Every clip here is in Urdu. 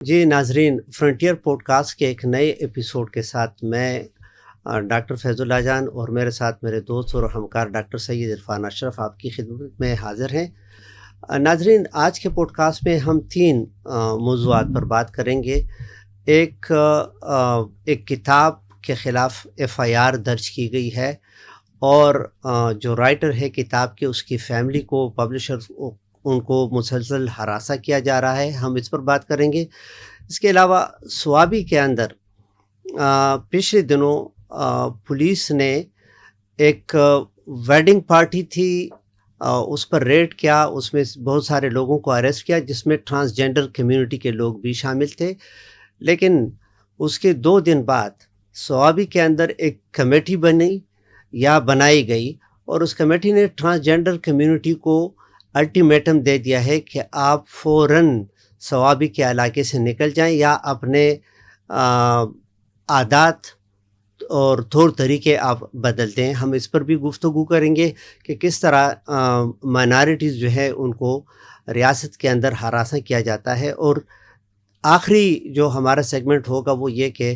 جی ناظرین، فرنٹیئر پوڈ کاسٹ کے ایک نئے ایپیسوڈ کے ساتھ میں ڈاکٹر فیض اللہ جان اور میرے ساتھ میرے دوست اور ہمکار ڈاکٹر سید عرفان اشرف آپ کی خدمت میں حاضر ہیں۔ ناظرین، آج کے پوڈ کاسٹ میں ہم تین موضوعات پر بات کریں گے۔ ایک کتاب کے خلاف FIR درج کی گئی ہے اور جو رائٹر ہے کتاب کے اس کی فیملی کو، پبلشر ان کو مسلسل ہراساں کیا جا رہا ہے، ہم اس پر بات کریں گے۔ اس کے علاوہ سوابی کے اندر پچھلے دنوں پولیس نے ایک ویڈنگ پارٹی تھی، اس پر ریڈ کیا، اس میں بہت سارے لوگوں کو اریسٹ کیا جس میں ٹرانسجینڈر کمیونٹی کے لوگ بھی شامل تھے۔ لیکن اس کے 2 دن بعد سوابی کے اندر ایک کمیٹی بنائی گئی اور اس کمیٹی نے ٹرانسجینڈر کمیونٹی کو الٹیمیٹم دے دیا ہے کہ آپ فوراً سوابی کے علاقے سے نکل جائیں یا اپنے عادات اور طور طریقے آپ بدل دیں۔ ہم اس پر بھی گفتگو کریں گے کہ کس طرح مائنارٹیز جو ہے ان کو ریاست کے اندر ہراساں کیا جاتا ہے۔ اور آخری جو ہمارا سیگمنٹ ہوگا وہ یہ کہ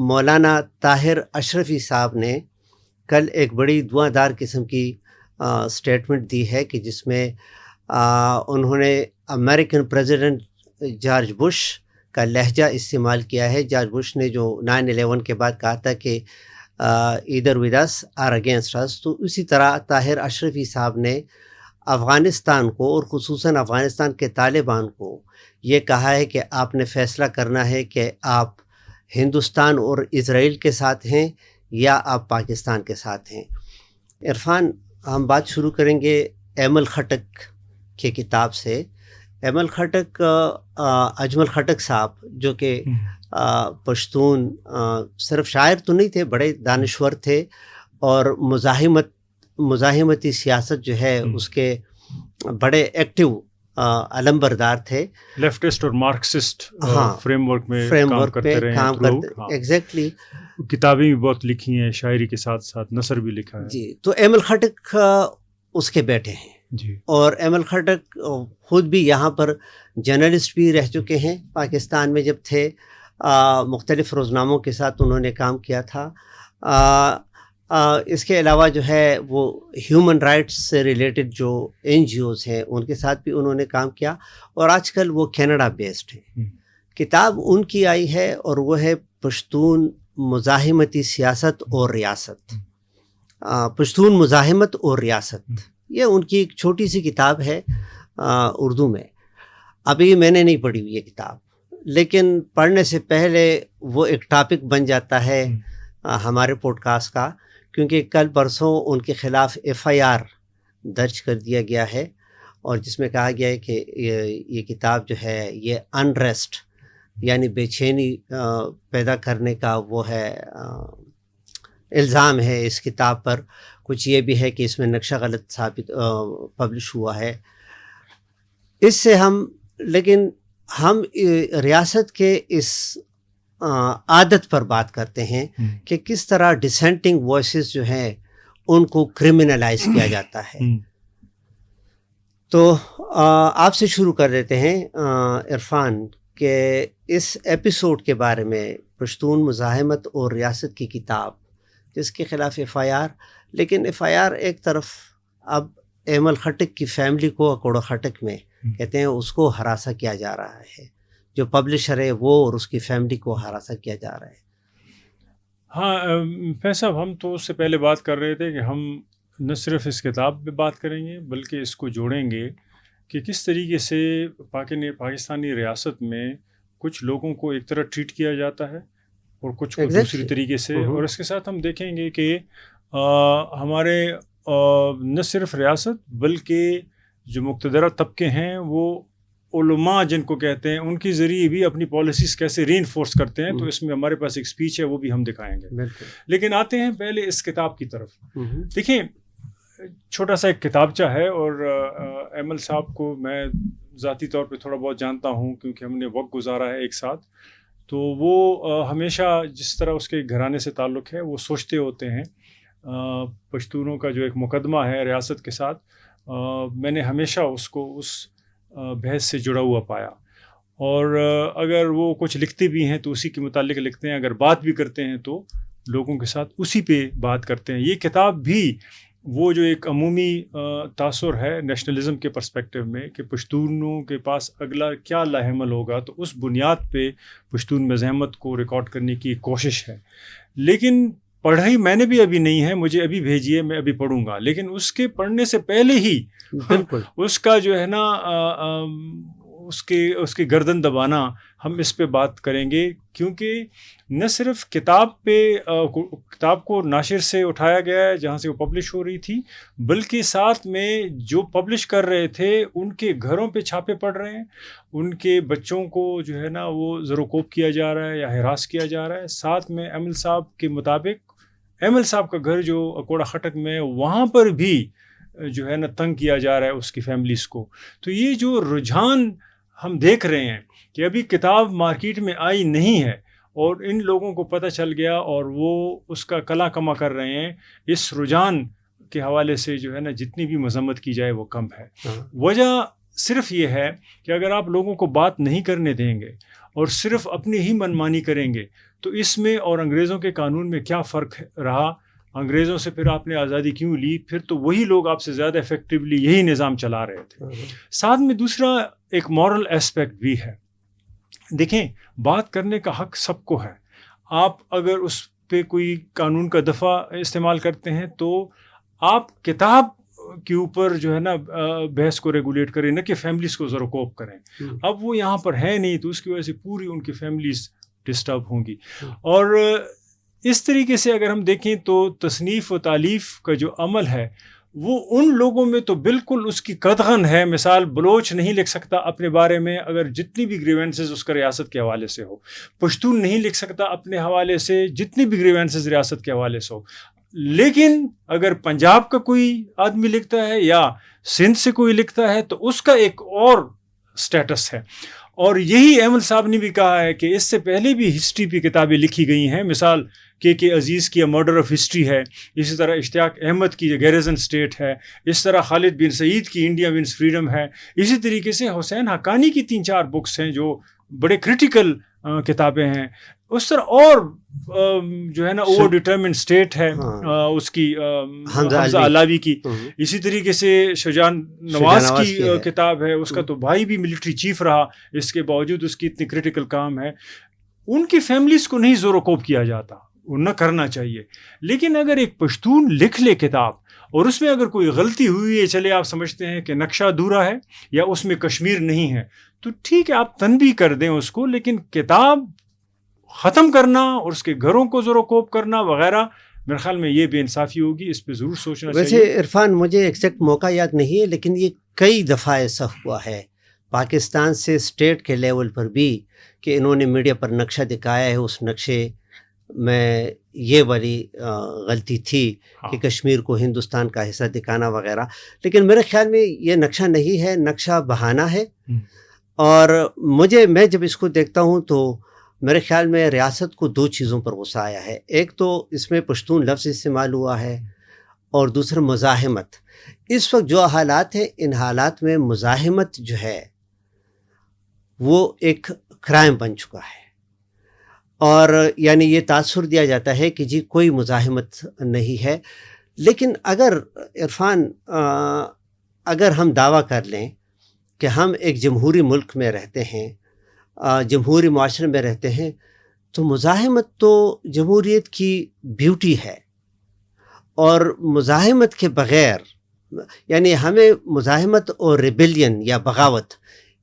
مولانا طاہر اشرفی صاحب نے کل ایک بڑی دعاندار قسم کی سٹیٹمنٹ دی ہے کہ جس میں انہوں نے امریکن پریزیڈنٹ جارج بش کا لہجہ استعمال کیا ہے۔ جارج بش نے جو 9/11 کے بعد کہا تھا کہ either with us or against us، تو اسی طرح طاہر اشرفی صاحب نے افغانستان کو اور خصوصاً افغانستان کے طالبان کو یہ کہا ہے کہ آپ نے فیصلہ کرنا ہے کہ آپ ہندوستان اور اسرائیل کے ساتھ ہیں یا آپ پاکستان کے ساتھ ہیں۔ عرفان، ہم بات شروع کریں گے ایمل خٹک کی کتاب سے۔ ایمل خٹک اجمل خٹک صاحب جو کہ پشتون صرف شاعر تو نہیں تھے، بڑے دانشور تھے اور مزاحمتی سیاست جو ہے اس کے بڑے ایکٹیو علم بردار تھے۔ لیفٹسٹ اور مارکسسٹ فریم ورک میں کام کرتے ایگزیکٹلی۔ کتابیں بھی بہت لکھی ہیں، شاعری کے ساتھ ساتھ نثر بھی لکھا ہے۔ جی، تو ایمل خٹک اس کے بیٹے ہیں جی، اور ایمل خٹک خود بھی یہاں پر جرنلسٹ بھی رہ چکے ہیں۔ پاکستان میں جب تھے مختلف روزناموں کے ساتھ انہوں نے کام کیا تھا۔ اس کے علاوہ جو ہے وہ ہیومن رائٹس سے ریلیٹڈ جو NGOs ہیں ان کے ساتھ بھی انہوں نے کام کیا اور آج کل وہ کینیڈا بیسڈ ہیں۔ کتاب ان کی آئی ہے اور وہ ہے پشتون مزاحمتی سیاست اور ریاست، پشتون مزاحمت اور ریاست۔ یہ ان کی ایک چھوٹی سی کتاب ہے اردو میں۔ ابھی میں نے نہیں پڑھی ہوئی یہ کتاب، لیکن پڑھنے سے پہلے وہ ایک ٹاپک بن جاتا ہے ہمارے پوڈ کاسٹ کا، کیونکہ کل پرسوں ان کے خلاف FIR درج کر دیا گیا ہے اور جس میں کہا گیا ہے کہ یہ کتاب جو ہے یہ انریسٹ یعنی بے چینی پیدا کرنے کا وہ ہے الزام ہے اس کتاب پر۔ کچھ یہ بھی ہے کہ اس میں نقشہ غلط ثابت پبلش ہوا ہے۔ اس سے لیکن ہم ریاست کے اس عادت پر بات کرتے ہیں کہ کس طرح ڈسینٹنگ وائسز جو ہیں ان کو کرمنلائز کیا جاتا ہے۔ تو آپ سے شروع کر دیتے ہیں عرفان کہ اس ایپیسوڈ کے بارے میں، پشتون مزاحمت اور ریاست کی کتاب جس کے خلاف FIR، لیکن FIR ایک طرف اب ایمل خٹک کی فیملی کو اکوڑا خٹک میں کہتے ہیں اس کو ہراساں کیا جا رہا ہے، جو پبلشر ہے وہ اور اس کی فیملی کو ہراساں کیا جا رہا ہے۔ ہاں فیض صاحب، ہم تو اس سے پہلے بات کر رہے تھے کہ ہم نہ صرف اس کتاب پہ بات کریں گے بلکہ اس کو جوڑیں گے کہ کس طریقے سے پاکستانی ریاست میں کچھ لوگوں کو ایک طرح ٹریٹ کیا جاتا ہے اور کچھ کو دوسری طریقے سے، اور اس کے ساتھ ہم دیکھیں گے کہ ہمارے نہ صرف ریاست بلکہ جو مقتدرہ طبقے ہیں وہ علماء جن کو کہتے ہیں ان کے ذریعے بھی اپنی پالیسیز کیسے ری انفورس کرتے ہیں۔ تو اس میں ہمارے پاس ایک اسپیچ ہے، وہ بھی ہم دکھائیں گے۔ لیکن آتے ہیں پہلے اس کتاب کی طرف۔ دیکھیں، چھوٹا سا ایک کتابچہ ہے اور ایمل صاحب کو میں ذاتی طور پہ تھوڑا بہت جانتا ہوں کیونکہ ہم نے وقت گزارا ہے ایک ساتھ۔ تو وہ ہمیشہ جس طرح اس کے گھرانے سے تعلق ہے وہ سوچتے ہوتے ہیں پشتونوں کا جو ایک مقدمہ ہے ریاست کے ساتھ، میں نے ہمیشہ اس کو اس بحث سے جڑا ہوا پایا اور اگر وہ کچھ لکھتے بھی ہیں تو اسی کے متعلق لکھتے ہیں، اگر بات بھی کرتے ہیں تو لوگوں کے ساتھ اسی پہ بات کرتے ہیں۔ یہ کتاب بھی وہ جو ایک عمومی تاثر ہے نیشنلزم کے پرسپیکٹو میں کہ پشتونوں کے پاس اگلا کیا لاہ عمل ہوگا، تو اس بنیاد پہ پشتون مزاحمت کو ریکارڈ کرنے کی کوشش ہے۔ لیکن پڑھائی میں نے بھی ابھی نہیں ہے، مجھے ابھی بھیجیے، میں ابھی پڑھوں گا، لیکن اس کے پڑھنے سے پہلے ہی بالکل اس کا جو ہے نا اس کی گردن دبانا، ہم اس پہ بات کریں گے، کیونکہ نہ صرف کتاب کو ناشر سے اٹھایا گیا ہے جہاں سے وہ پبلش ہو رہی تھی، بلکہ ساتھ میں جو پبلش کر رہے تھے ان کے گھروں پہ چھاپے پڑ رہے ہیں، ان کے بچوں کو جو ہے نا وہ زروکوب کیا جا رہا ہے یا ہراس کیا جا رہا ہے۔ ساتھ میں ایم ایل صاحب کے مطابق ایم ایل صاحب کا گھر جو اکوڑا خٹک میں ہے، وہاں پر بھی جو ہے نا تنگ کیا جا رہا ہے اس کی فیملیز کو۔ تو یہ جو رجحان ہم دیکھ رہے ہیں کہ ابھی کتاب مارکیٹ میں آئی نہیں ہے اور ان لوگوں کو پتہ چل گیا اور وہ اس کا کلا کما کر رہے ہیں، اس رجحان کے حوالے سے جو ہے نا جتنی بھی مذمت کی جائے وہ کم ہے۔ وجہ صرف یہ ہے کہ اگر آپ لوگوں کو بات نہیں کرنے دیں گے اور صرف اپنی ہی منمانی کریں گے تو اس میں اور انگریزوں کے قانون میں کیا فرق رہا؟ انگریزوں سے پھر آپ نے آزادی کیوں لی؟ پھر تو وہی لوگ آپ سے زیادہ افیکٹولی یہی نظام چلا رہے تھے۔ ساتھ میں دوسرا ایک مورل ایسپیکٹ بھی ہے۔ دیکھیں، بات کرنے کا حق سب کو ہے۔ آپ اگر اس پہ کوئی قانون کا دفعہ استعمال کرتے ہیں تو آپ کتاب کے اوپر جو ہے نا بحث کو ریگولیٹ کریں، نہ کہ فیملیز کو زروکوب کریں۔ اب وہ یہاں پر ہے نہیں تو اس کی وجہ سے پوری ان کی فیملیز ڈسٹرب ہوں گی۔ اور اس طریقے سے اگر ہم دیکھیں تو تصنیف و تالیف کا جو عمل ہے وہ ان لوگوں میں تو بالکل اس کی قدغن ہے۔ مثال بلوچ نہیں لکھ سکتا اپنے بارے میں اگر جتنی بھی گریوینسز اس کا ریاست کے حوالے سے ہو، پشتون نہیں لکھ سکتا اپنے حوالے سے جتنی بھی گریوینسز ریاست کے حوالے سے ہو، لیکن اگر پنجاب کا کوئی آدمی لکھتا ہے یا سندھ سے کوئی لکھتا ہے تو اس کا ایک اور سٹیٹس ہے۔ اور یہی احمد صاحب نے بھی کہا ہے کہ اس سے پہلے بھی ہسٹری پہ کتابیں لکھی گئی ہیں، مثال کے عزیز کی مرڈر آف ہسٹری ہے، اسی طرح اشتیاق احمد کی گیریزن اسٹیٹ ہے، اس طرح خالد بن سعید کی انڈیا ونس فریڈم ہے، اسی طریقے سے حسین حقانی کی 3-4 بکس ہیں جو بڑے کریٹیکل کتابیں ہیں۔ اس طرح اور جو ہے نا اوور ڈٹرمنٹ اسٹیٹ ہے اس کی حمزہ علاوی کی، اسی طریقے سے شجاع نواز کی کتاب ہے، اس کا تو بھائی بھی ملٹری چیف رہا، اس کے باوجود اس کی اتنی کریٹیکل کام ہے۔ ان کی فیملیز کو نہیں زور و کوب کیا جاتا، نہ کرنا چاہیے۔ لیکن اگر ایک پشتون لکھ لے کتاب اور اس میں اگر کوئی غلطی ہوئی ہے، چلے آپ سمجھتے ہیں کہ نقشہ ادھورا ہے یا اس میں کشمیر نہیں ہے، تو ٹھیک ہے آپ تنبیہ کر دیں اس کو، لیکن کتاب ختم کرنا اور اس کے گھروں کو زور و کوب کرنا وغیرہ، میرے خیال میں یہ بے انصافی ہوگی، اس پہ ضرور سوچنا چاہیے۔ ویسے عرفان مجھے ایگزیکٹ موقع یاد نہیں ہے، لیکن یہ کئی دفعہ ایسا ہوا ہے پاکستان سے اسٹیٹ کے لیول پر بھی کہ انہوں نے میڈیا پر نقشہ دکھایا ہے، اس نقشے میں یہ والی غلطی تھی کہ کشمیر کو ہندوستان کا حصہ دکھانا وغیرہ، لیکن میرے خیال میں یہ نقشہ نہیں ہے، نقشہ بہانہ ہے۔ اور میں جب اس کو دیکھتا ہوں تو میرے خیال میں ریاست کو 2 چیزوں پر غصہ آیا ہے۔ ایک تو اس میں پشتون لفظ استعمال ہوا ہے اور دوسرا مزاحمت۔ اس وقت جو حالات ہیں، ان حالات میں مزاحمت جو ہے وہ ایک کرائم بن چکا ہے، اور یعنی یہ تاثر دیا جاتا ہے کہ جی کوئی مزاحمت نہیں ہے۔ لیکن اگر عرفان اگر ہم دعویٰ کر لیں کہ ہم ایک جمہوری ملک میں رہتے ہیں، جمہوری معاشرے میں رہتے ہیں، تو مزاحمت تو جمہوریت کی بیوٹی ہے، اور مزاحمت کے بغیر یعنی ہمیں مزاحمت اور ریبیلین یا بغاوت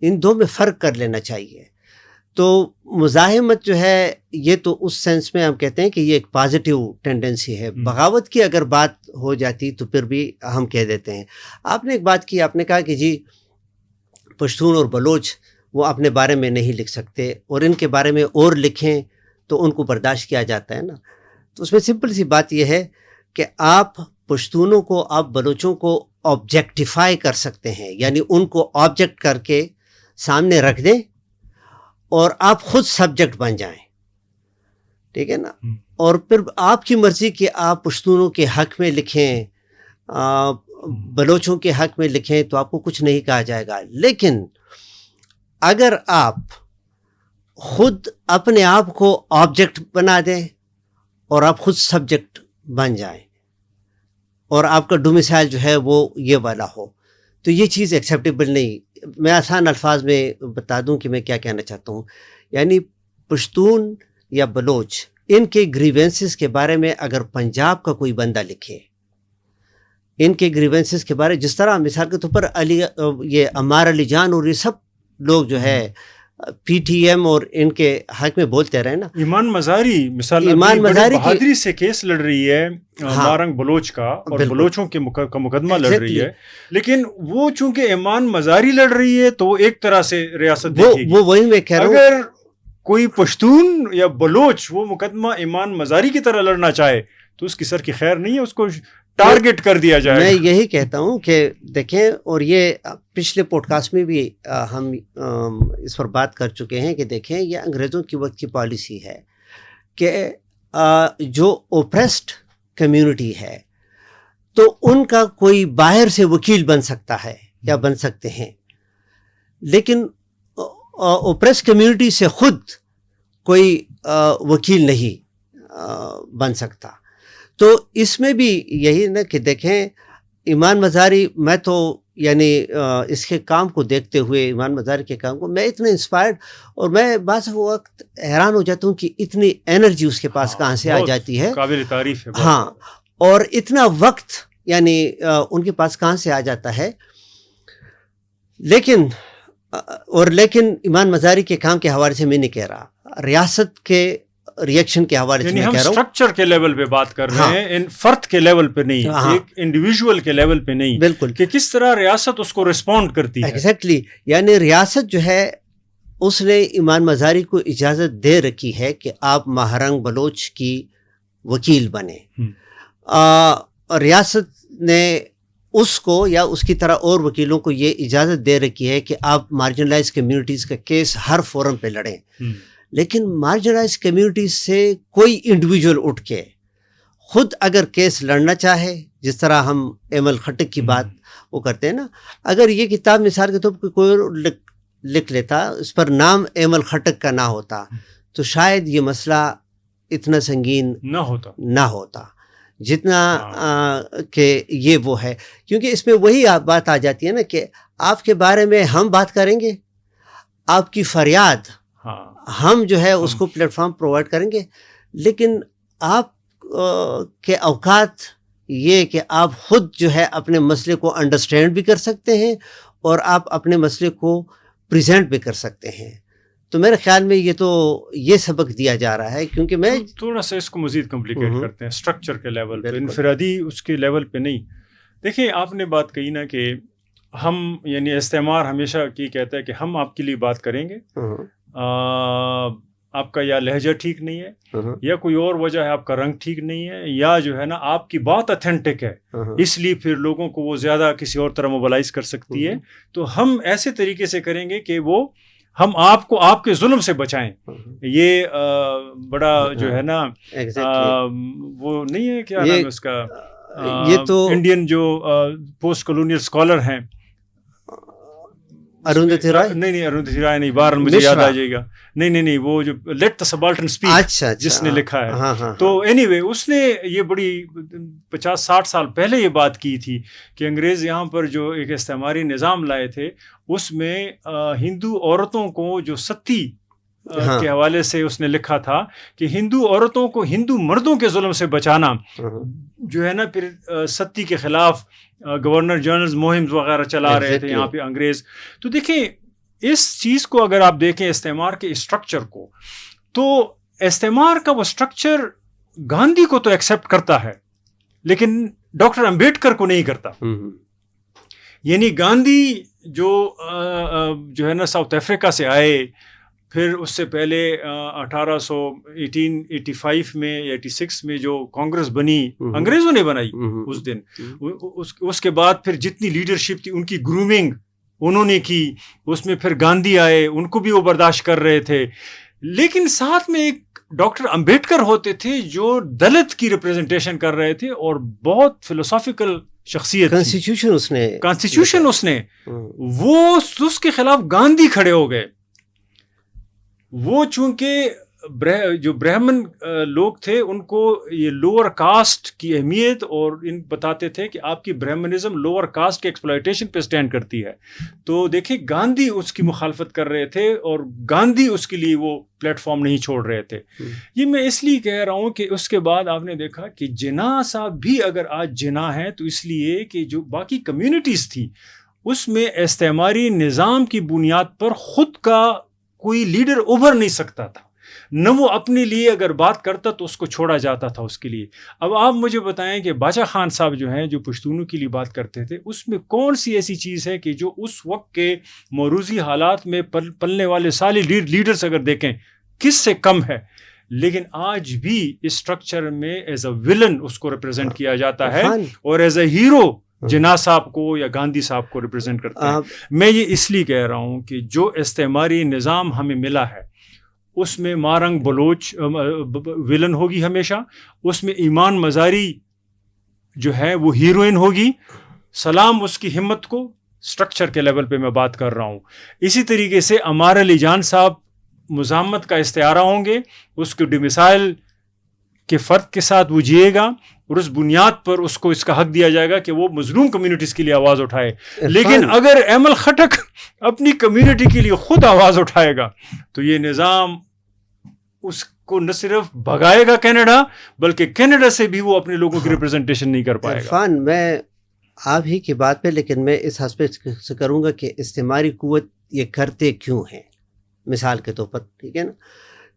ان دو میں فرق کر لینا چاہیے۔ تو مزاحمت جو ہے یہ تو اس سینس میں ہم کہتے ہیں کہ یہ ایک پازیٹیو ٹینڈنسی ہے۔ بغاوت کی اگر بات ہو جاتی تو پھر بھی ہم کہہ دیتے ہیں۔ آپ نے ایک بات کی، آپ نے کہا کہ جی پشتون اور بلوچ وہ اپنے بارے میں نہیں لکھ سکتے، اور ان کے بارے میں اور لکھیں تو ان کو برداشت کیا جاتا ہے نا۔ تو اس میں سمپل سی بات یہ ہے کہ آپ پشتونوں کو، آپ بلوچوں کو آبجیکٹیفائی کر سکتے ہیں، یعنی ان کو آبجیکٹ کر کے سامنے رکھ دیں اور آپ خود سبجیکٹ بن جائیں، ٹھیک ہے نا۔ اور پھر آپ کی مرضی کہ آپ پشتونوں کے حق میں لکھیں، بلوچوں کے حق میں لکھیں، تو آپ کو کچھ نہیں کہا جائے گا۔ لیکن اگر آپ خود اپنے آپ کو آبجیکٹ بنا دیں اور آپ خود سبجیکٹ بن جائیں اور آپ کا ڈومیسائل جو ہے وہ یہ والا ہو، تو یہ چیز ایکسیپٹیبل نہیں۔ میں آسان الفاظ میں بتا دوں کہ میں کیا کہنا چاہتا ہوں، یعنی پشتون یا بلوچ ان کے گریوینسز کے بارے میں اگر پنجاب کا کوئی بندہ لکھے، ان کے گریوینسز کے بارے، جس طرح مثال کے طور پر یہ عمار علی جان اور یہ سب لوگ جو ہے پی ٹی ایم اور ان کے حق میں بولتے رہے نا، ایمان مزاری مثال ایمان مزاری بہادری سے کیس لڑ رہی ہے مارنگ بلوچ کا، اور بلوچوں کے کا مقدمہ لڑ رہی ہے، لیکن وہ چونکہ ایمان مزاری لڑ رہی ہے تو ایک طرح سے ریاست دیکھے گی۔ وہ وہی میں کہہ رہا ہوں، اگر کوئی پشتون یا بلوچ وہ مقدمہ ایمان مزاری کی طرح لڑنا چاہے تو اس کی سر کی خیر نہیں ہے، اس کو ٹارگٹ کر دیا جائے۔ میں یہی کہتا ہوں کہ دیکھیں، اور یہ پچھلے پوڈ کاسٹ میں بھی ہم اس پر بات کر چکے ہیں کہ دیکھیں یہ انگریزوں کی وقت کی پالیسی ہے کہ جو اوپریسڈ کمیونٹی ہے تو ان کا کوئی باہر سے وکیل بن سکتا ہے یا بن سکتے ہیں، لیکن اوپریسڈ کمیونٹی سے خود کوئی وکیل نہیں بن سکتا۔ تو اس میں بھی یہی نا کہ دیکھیں ایمان مزاری، میں تو یعنی اس کے کام کو دیکھتے ہوئے، ایمان مزاری کے کام کو میں اتنا انسپائرڈ، اور میں بعض وقت حیران ہو جاتا ہوں کہ اتنی انرجی اس کے پاس کہاں سے آ جاتی ہے، قابل تعریف ہے۔ ہاں، اور اتنا وقت یعنی ان کے پاس کہاں سے آ جاتا ہے۔ لیکن ایمان مزاری کے کام کے حوالے سے میں نہیں کہہ رہا، ریاست کے ریئیکشن کے حوالے سے میں کہہ رہا ہوں، سٹرکچر کے لیول پہ بات کر رہے ہیں، فرد کے لیول پہ نہیں، ایک انڈیویجول کے لیول پہ نہیں، بالکل، کہ کس طرح ریاست اس کو ریسپونڈ کرتی ہے۔ ایگزیکٹلی، یعنی ریاست جو ہے اس نے ایمان مزاری کو اجازت دے رکھی ہے کہ آپ مہرنگ بلوچ کی وکیل بنے، ریاست نے اس کو یا اس کی طرح اور وکیلوں کو یہ اجازت دے رکھی ہے کہ آپ مارجنلائز کمیونٹیز کا کیس ہر فورم پہ لڑیں، لیکن مارجنلائز کمیونٹیز سے کوئی انڈیویجول اٹھ کے خود اگر کیس لڑنا چاہے، جس طرح ہم ایمل خٹک کی بات وہ کرتے ہیں نا، اگر یہ کتاب مثال کے طور پر کوئی لکھ لیتا، اس پر نام ایمل خٹک کا نہ ہوتا، تو شاید یہ مسئلہ اتنا سنگین نہ ہوتا جتنا کہ یہ وہ ہے، کیونکہ اس میں وہی بات آ جاتی ہے نا کہ آپ کے بارے میں ہم بات کریں گے، آپ کی فریاد ہم جو ہے اس کو پلیٹ فارم پرووائڈ کریں گے، لیکن آپ کے اوقات یہ کہ آپ خود جو ہے اپنے مسئلے کو انڈرسٹینڈ بھی کر سکتے ہیں اور آپ اپنے مسئلے کو پریزنٹ بھی کر سکتے ہیں۔ تو میرے خیال میں یہ سبق دیا جا رہا ہے، کیونکہ میں تھوڑا سا اس کو مزید کمپلیکیٹ کرتے ہیں، اسٹرکچر کے لیول پہ، انفرادی اس کے لیول پہ نہیں۔ دیکھیں، آپ نے بات کہی نا کہ ہم یعنی استعمار ہمیشہ کی کہتا ہے کہ ہم آپ کے لیے بات کریں گے، آپ کا یا لہجہ ٹھیک نہیں ہے، یا کوئی اور وجہ ہے، آپ کا رنگ ٹھیک نہیں ہے، یا جو ہے نا آپ کی بات اتھینٹک ہے، اس لیے پھر لوگوں کو وہ زیادہ کسی اور طرح موبلائز کر سکتی ہے، تو ہم ایسے طریقے سے کریں گے کہ وہ ہم آپ کو آپ کے ظلم سے بچائیں۔ یہ بڑا جو ہے نا وہ نہیں ہے، کیا نام ہے اس کا، یہ تو انڈین جو پوسٹ کالونیل اسکالر ہیں، اروندھتی رائے، نہیں اروندھتی رائے نہیں، بار مجھے یاد آ جائے گا، نہیں وہ جو لیٹ دی سبالٹرن اسپیک جس نے لکھا ہے، تو اینی وے اس نے یہ بڑی 50-60 سال پہلے یہ بات کی تھی کہ انگریز یہاں پر جو ایک استعماری نظام لائے تھے، اس میں ہندو عورتوں کو جو ستی کے حوالے سے اس نے لکھا تھا کہ ہندو عورتوں کو ہندو مردوں کے ظلم سے بچانا جو ہے نا، پھر ستی کے خلاف گورنر جنرلز مہم وغیرہ چلا رہے تھے یہاں پہ انگریز۔ تو دیکھیں اس چیز کو اگر آپ دیکھیں استعمار کے اسٹرکچر کو، تو استعمار کا وہ اسٹرکچر گاندھی کو تو ایکسیپٹ کرتا ہے لیکن ڈاکٹر امبیڈکر کو نہیں کرتا۔ یعنی گاندھی جو ہے نا ساؤتھ افریقہ سے آئے، پھر اس سے پہلے 1885 میں 86 میں جو کانگریس بنی، انگریزوں نے بنائی اس دن، اس کے بعد پھر جتنی لیڈرشپ تھی ان کی گرومنگ انہوں نے کی، اس میں پھر گاندھی آئے، ان کو بھی وہ برداشت کر رہے تھے، لیکن ساتھ میں ایک ڈاکٹر امبیڈکر ہوتے تھے جو دلت کی ریپریزنٹیشن کر رہے تھے، اور بہت فلسافیکل شخصیت، کانسٹیٹیوشن اس نے وہ، اس کے خلاف گاندھی کھڑے ہو گئے۔ وہ چونکہ جو برہمن لوگ تھے ان کو یہ لوور کاسٹ کی اہمیت اور ان بتاتے تھے کہ آپ کی برہمنزم لوور کاسٹ کے ایکسپلائٹیشن پہ سٹینڈ کرتی ہے. تو دیکھیں گاندھی اس کی مخالفت کر رہے تھے اور گاندھی اس کے لیے وہ پلیٹ فارم نہیں چھوڑ رہے تھے. یہ میں اس لیے کہہ رہا ہوں کہ اس کے بعد آپ نے دیکھا کہ جناح صاحب بھی اگر آج جناح ہیں تو اس لیے کہ جو باقی کمیونٹیز تھی اس میں استعماری نظام کی بنیاد پر خود کا کوئی لیڈر ابھر نہیں سکتا تھا، نہ وہ اپنے لیے اگر بات کرتا تو اس کو چھوڑا جاتا تھا اس کے لیے. اب آپ مجھے بتائیں کہ باچا خان صاحب جو ہیں جو پشتونوں کے لیے بات کرتے تھے اس میں کون سی ایسی چیز ہے کہ جو اس وقت کے موروثی حالات میں پلنے والے سارے لیڈرز اگر دیکھیں کس سے کم ہے، لیکن آج بھی اس اسٹرکچر میں ایز اے ولن اس کو ریپرزینٹ کیا جاتا ہے اور ایز اے ہیرو جناح صاحب کو یا گاندھی صاحب کو ریپرزینٹ کرتے ہیں. میں یہ اس لیے کہہ رہا ہوں کہ جو استعماری نظام ہمیں ملا ہے اس میں مارنگ بلوچ ولن ہوگی ہمیشہ، اس میں ایمان مزاری جو ہے وہ ہیروئن ہوگی. سلام اس کی ہمت کو سٹرکچر کے لیول پہ میں بات کر رہا ہوں. اسی طریقے سے امار علی جان صاحب مزاحمت کا استعارہ ہوں گے، اس کے ڈومیسائل کے فرد کے ساتھ وہ جیے گا اور اس بنیاد پر اس کو اس کا حق دیا جائے گا کہ وہ مظلوم کمیونٹیز کے لیے آواز اٹھائے. لیکن اگر ایمل خٹک اپنی کمیونٹی کے لیے خود آواز اٹھائے گا تو یہ نظام اس کو نہ صرف بھگائے گا کینیڈا بلکہ کینیڈا سے بھی وہ اپنے لوگوں کی ریپرزنٹیشن نہیں کر پائے گا. عرفان، میں آپ ہی کی بات پہ لیکن میں اس اسپیکٹ سے کروں گا کہ استعماری قوت یہ کرتے کیوں ہیں. مثال کے طور پر ٹھیک ہے نا،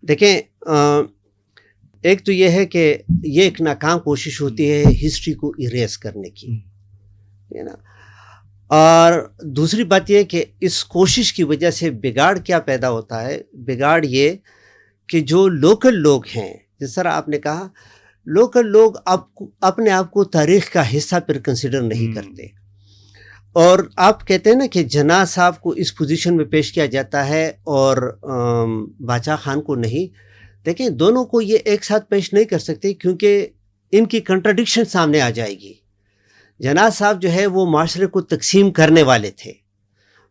دیکھیں ایک تو یہ ہے کہ یہ ایک ناکام کوشش ہوتی ہے ہسٹری کو اریز کرنے کی، ہے نا. اور دوسری بات یہ کہ اس کوشش کی وجہ سے بگاڑ کیا پیدا ہوتا ہے. بگاڑ یہ کہ جو لوکل لوگ ہیں، جس طرح آپ نے کہا لوکل لوگ اپنے آپ کو تاریخ کا حصہ پھر کنسیڈر نہیں کرتے. اور آپ کہتے ہیں نا کہ جناح صاحب کو اس پوزیشن میں پیش کیا جاتا ہے اور باچا خان کو نہیں. دیکھیں دونوں کو یہ ایک ساتھ پیش نہیں کر سکتے کیونکہ ان کی کنٹراڈکشن سامنے آ جائے گی. جناح صاحب جو ہے وہ معاشرے کو تقسیم کرنے والے تھے،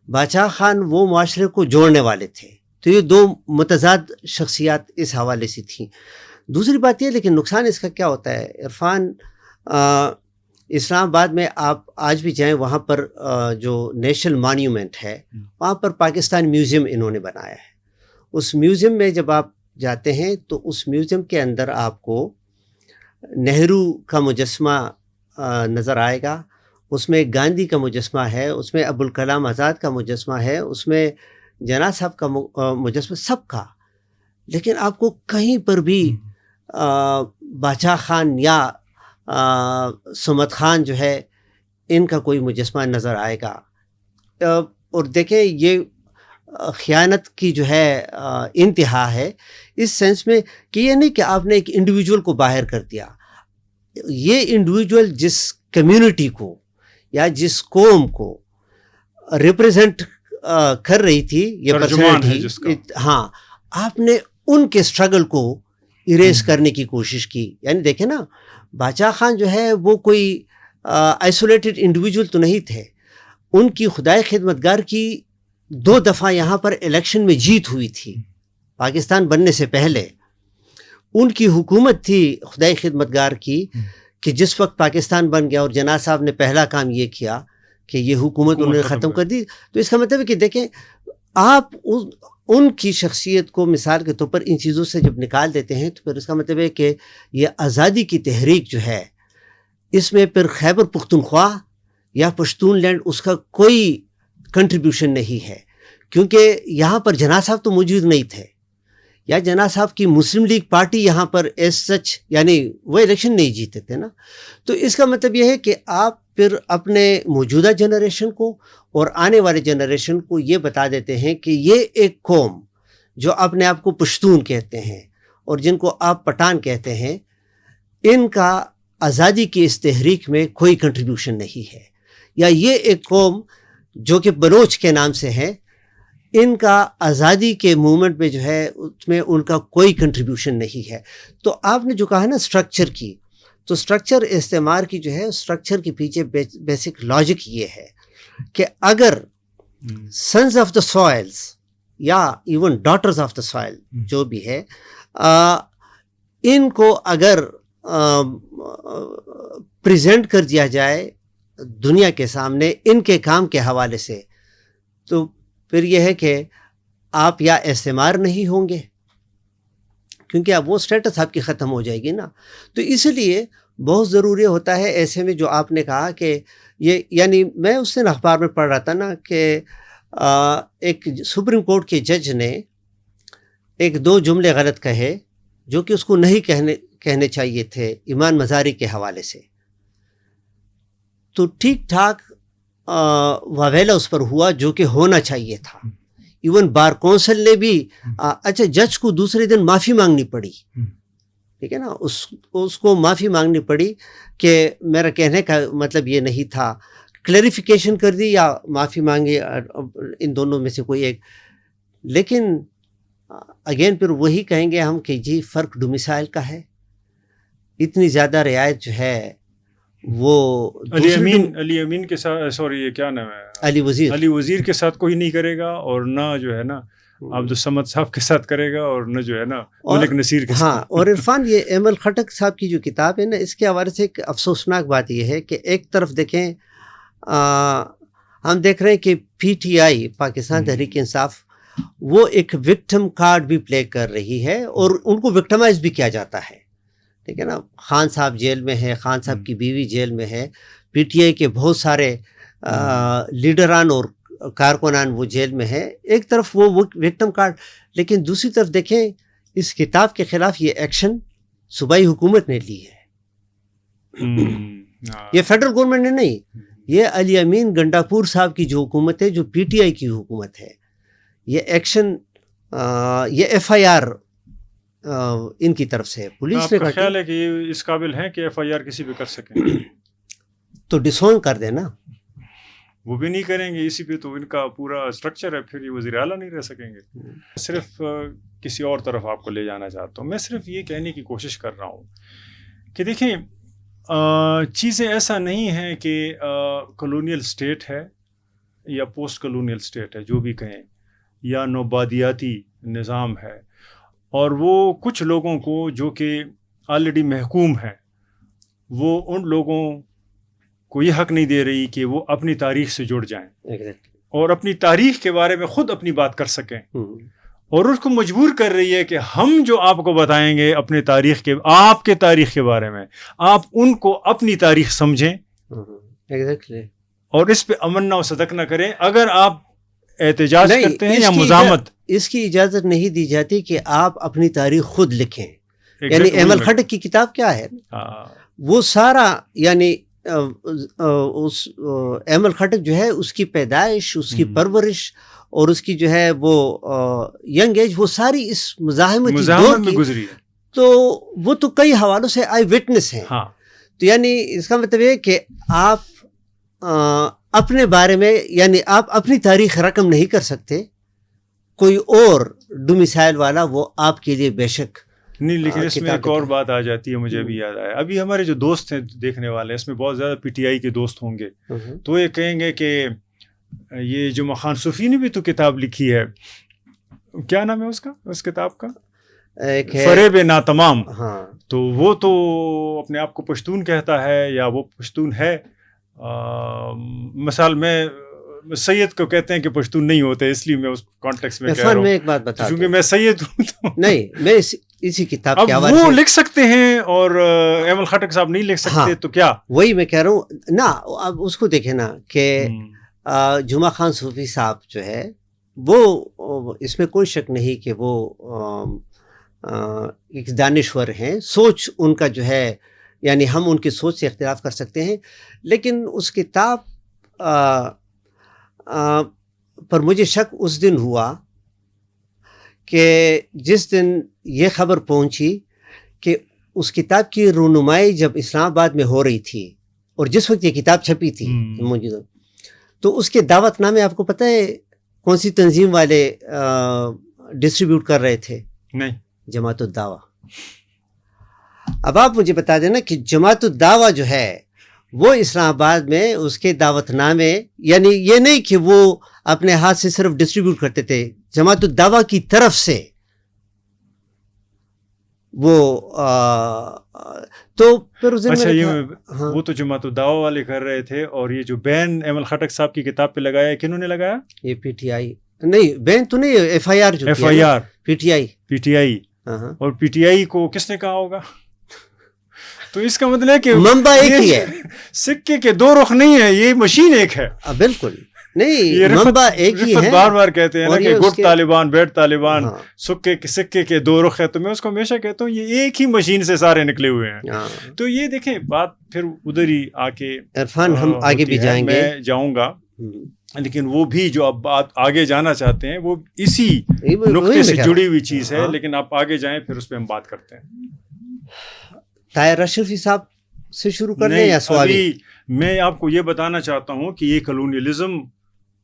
باچا خان وہ معاشرے کو جوڑنے والے تھے. تو یہ دو متضاد شخصیات اس حوالے سے تھیں. دوسری بات یہ لیکن نقصان اس کا کیا ہوتا ہے عرفان، اسلام آباد میں آپ آج بھی جائیں وہاں پر جو نیشنل مانیومنٹ ہے وہاں پر پاکستان میوزیم انہوں نے بنایا ہے. اس میوزیم میں جب آپ جاتے ہیں تو اس میوزیم کے اندر آپ کو نہرو کا مجسمہ نظر آئے گا، اس میں گاندھی کا مجسمہ ہے، اس میں ابوالکلام آزاد کا مجسمہ ہے، اس میں جناح صاحب کا مجسمہ، سب کا. لیکن آپ کو کہیں پر بھی باچا خان یا سمت خان جو ہے ان کا کوئی مجسمہ نظر آئے گا. اور دیکھیں یہ خیانت کی جو ہے انتہا ہے اس سینس میں کہ یہ نہیں کہ آپ نے ایک انڈیویجول کو باہر کر دیا. یہ انڈیویجول جس کمیونٹی کو یا جس قوم کو ریپرزینٹ کر رہی تھی یہ پرسنالٹی، ہاں آپ نے ان کے اسٹرگل کو اریز کرنے کی کوشش کی. یعنی دیکھیں نا باچا خان جو ہے وہ کوئی آئسولیٹڈ انڈیویجول تو نہیں تھے. ان کی خدائے خدمتگار کی 2 دفعہ یہاں پر الیکشن میں جیت ہوئی تھی پاکستان بننے سے پہلے. ان کی حکومت تھی خدائے خدمتگار کی کہ جس وقت پاکستان بن گیا اور جناح صاحب نے پہلا کام یہ کیا کہ یہ حکومت انہوں نے ختم کر دی. تو اس کا مطلب ہے کہ دیکھیں آپ ان کی شخصیت کو مثال کے طور پر ان چیزوں سے جب نکال دیتے ہیں تو پھر اس کا مطلب ہے کہ یہ آزادی کی تحریک جو ہے اس میں پھر خیبر پختونخوا یا پشتون لینڈ اس کا کوئی کنٹریبیوشن نہیں ہے. کیونکہ یہاں پر جناح صاحب تو موجود نہیں تھے یا جناح صاحب کی مسلم لیگ پارٹی یہاں پر ایز سچ یعنی وہ الیکشن نہیں جیتے تھے نا. تو اس کا مطلب یہ ہے کہ آپ پھر اپنے موجودہ جنریشن کو اور آنے والے جنریشن کو یہ بتا دیتے ہیں کہ یہ ایک قوم جو اپنے آپ کو پشتون کہتے ہیں اور جن کو آپ پٹھان کہتے ہیں، ان کا آزادی کی اس تحریک میں کوئی کنٹریبیوشن نہیں ہے. یا یہ ایک قوم جو کہ بلوچ کے نام سے ہے، ان کا آزادی کے موومنٹ میں جو ہے اس میں ان کا کوئی کنٹریبیوشن نہیں ہے. تو آپ نے جو کہا نا اسٹرکچر کی، تو اسٹرکچر استعمار کی جو ہے اسٹرکچر کے پیچھے بیسک لاجک یہ ہے کہ اگر سنز آف دا سوائلز یا even daughters of the soil جو بھی ہے، ان کو اگر پریزنٹ کر دیا جائے دنیا کے سامنے ان کے کام کے حوالے سے، تو پھر یہ ہے کہ آپ یا استعمار نہیں ہوں گے، کیونکہ اب وہ سٹیٹس آپ کی ختم ہو جائے گی نا. تو اس لیے بہت ضروری ہوتا ہے ایسے میں جو آپ نے کہا کہ یہ، یعنی میں اس دن اخبار میں پڑھ رہا تھا نا کہ ایک سپریم کورٹ کے جج نے ایک 2 جملے غلط کہے جو کہ اس کو نہیں کہنے چاہیے تھے ایمان مزاری کے حوالے سے، تو ٹھیک ٹھاک واویلا اس پر ہوا جو کہ ہونا چاہیے تھا. ایون بار کونسل نے بھی اچھا جج کو دوسرے دن معافی مانگنی پڑی، ٹھیک ہے نا، اس کو معافی مانگنی پڑی کہ میرا کہنے کا مطلب یہ نہیں تھا، کلیریفیکیشن کر دی یا معافی مانگی، ان دونوں میں سے کوئی ایک. لیکن اگین پھر وہی کہیں گے ہم کہ جی فرق ڈومیسائل کا ہے، اتنی زیادہ رعایت جو ہے وہ علی امین کے ساتھ، سوری یہ کیا نام ہے، علی وزیر کے ساتھ کوئی نہیں کرے گا، اور نہ جو ہے نا عبد الصمد صاحب کے ساتھ کرے گا، اور نہ جو ہے نا ملک نصیر کے ساتھ. ہاں، اور عرفان یہ ایمل خٹک صاحب کی جو کتاب ہے نا، اس کے حوالے سے ایک افسوسناک بات یہ ہے کہ ایک طرف دیکھیں ہم دیکھ رہے ہیں کہ پی ٹی آئی پاکستان تحریک انصاف وہ ایک وکٹم کارڈ بھی پلے کر رہی ہے، اور ان کو وکٹمائز بھی کیا جاتا ہے، ٹھیک ہے نا. خان صاحب جیل میں ہے، خان صاحب کی بیوی جیل میں ہے، پی ٹی آئی کے بہت سارے لیڈران اور کارکنان وہ جیل میں ہے. ایک طرف وہ وکٹم کارڈ، لیکن دوسری طرف دیکھیں اس کتاب کے خلاف یہ ایکشن صوبائی حکومت نے لی ہے، یہ فیڈرل گورنمنٹ نے نہیں، یہ علی امین گنڈاپور صاحب کی جو حکومت ہے، جو پی ٹی آئی کی حکومت ہے، یہ ایکشن، یہ ایف آئی آر ان کی طرف سے پولیس نے. آپ کا خیال ہے کہ یہ اس قابل ہیں کہ ایف آئی آر کسی پہ کر سکیں؟ تو ڈسون کر دینا، وہ بھی نہیں کریں گے، اسی پہ تو ان کا پورا اسٹرکچر ہے، پھر یہ وزیر اعلیٰ نہیں رہ سکیں گے. صرف کسی اور طرف آپ کو لے جانا چاہتا ہوں. میں صرف یہ کہنے کی کوشش کر رہا ہوں کہ دیکھیں چیزیں ایسا نہیں ہیں کہ کلونیل اسٹیٹ ہے یا پوسٹ کلونیل اسٹیٹ ہے، جو بھی کہیں، یا نوبادیاتی نظام ہے، اور وہ کچھ لوگوں کو جو کہ آلریڈی محکوم ہیں، وہ ان لوگوں کو یہ حق نہیں دے رہی کہ وہ اپنی تاریخ سے جڑ جائیں اور اپنی تاریخ کے بارے میں خود اپنی بات کر سکیں، اور اس کو مجبور کر رہی ہے کہ ہم جو آپ کو بتائیں گے اپنے تاریخ کے، آپ کے تاریخ کے بارے میں، آپ ان کو اپنی تاریخ سمجھیں اور اس پہ امن و صدق نہ کریں. اگر آپ احتجاج کرتے ہیں یا مزاحمت، اس کی اجازت نہیں دی جاتی کہ آپ اپنی تاریخ خود لکھیں. یعنی ایمل خٹک کی کتاب کیا ہے، وہ سارا، یعنی اس ایمل خٹک جو ہے اس کی پیدائش، اس کی پرورش اور اس کی جو ہے وہ ینگ ایج، وہ ساری اس مزاحمت میں گزری ہے. تو وہ تو کئی حوالوں سے آئی وٹنس ہیں. تو یعنی اس کا مطلب یہ کہ آپ اپنے بارے میں، یعنی آپ اپنی تاریخ رقم نہیں کر سکتے، کوئی اور ڈومیسائل والا وہ آپ کے لیے بے شک نہیں. لیکن اس میں ایک اور بات آ جاتی ہے، مجھے ابھی یاد آیا، ابھی ہمارے جو دوست ہیں دیکھنے والے، اس میں بہت زیادہ پی ٹی آئی کے دوست ہوں گے، تو یہ کہیں گے کہ یہ جمعہ خان صوفی نے بھی تو کتاب لکھی ہے، کیا نام ہے اس کا، اس کتاب کا، فریب ناتمام. تو وہ تو اپنے آپ کو پشتون کہتا ہے، یا وہ پشتون ہے. مثال میں سید کو کہتے ہیں کہ پشتون نہیں ہوتے، اس لیے میں اس کانٹیکس میں کہہ رہا ہوں. میں ایک بات بتا دوں، کیونکہ میں سید ہوں تو نہیں، میں اسی کتاب کے حوالے سے وہ لکھ سکتے ہیں اور ایمل خٹک صاحب نہیں لکھ سکتے. تو کیا وہی میں کہہ رہا ہوں نا. اب اس کو دیکھیں نا کہ جمعہ خان صوفی صاحب جو ہے وہ، اس میں کوئی شک نہیں کہ وہ ایک دانشور ہیں، سوچ ان کا جو ہے، یعنی ہم ان کی سوچ سے اختلاف کر سکتے ہیں، لیکن اس کتاب پر مجھے شک اس دن ہوا کہ جس دن یہ خبر پہنچی کہ اس کتاب کی رونمائی جب اسلام آباد میں ہو رہی تھی، اور جس وقت یہ کتاب چھپی تھی موجودہ، تو اس کے دعوت نامے آپ کو پتہ ہے کون سی تنظیم والے ڈسٹریبیوٹ کر رہے تھے؟ نہیں، جماعت الدعوہ. اب آپ مجھے بتا دینا کہ جماعت الدعوہ جو ہے وہ اسلام آباد میں اس کے دعوت نامے، یعنی یہ نہیں کہ وہ اپنے ہاتھ سے صرف ڈسٹریبیوٹ کرتے تھے. جماعت الدعوہ کی طرف سے وہ تو پھر اس دن اچھا میں یہ وہ تو جماعت الدعوہ والے کر رہے تھے. اور یہ جو بین ایمل خٹک صاحب کی کتاب پہ لگایا ہے کنہوں نے لگایا؟ یہ پی ٹی آئی نہیں, بین تو نہیں, F I R, F I R, P T I. P T I. اور پی ٹی آئی کو کس نے کہا ہوگا؟ تو اس کا مطلب ہے کہ منبع ایک ہی ہے, سکے کے دو رخ نہیں ہے, یہ مشین ایک ہے. بالکل نہیں, منبع ایک ہی ہے. بار بار کہتے ہیں نا کہ گڈ طالبان بیڈ طالبان, سکے کے دو رخ ہے. تو میں اس کو ہمیشہ کہتا ہوں یہ ایک ہی مشین سے سارے نکلے ہوئے ہیں. تو یہ دیکھیں بات پھر ادھر ہی آ کے عرفان ہم آگے بھی جائیں گے, میں جاؤں گا, لیکن وہ بھی جو اب بات آگے جانا چاہتے ہیں وہ اسی نقطے سے جڑی ہوئی چیز ہے. لیکن آپ آگے جائیں پھر اس پہ ہم بات کرتے ہیں. طاہر اشرفی صاحب سے شروع کر لیں یا سوابی؟ میں آپ کو یہ بتانا چاہتا ہوں کہ یہ کلونیلزم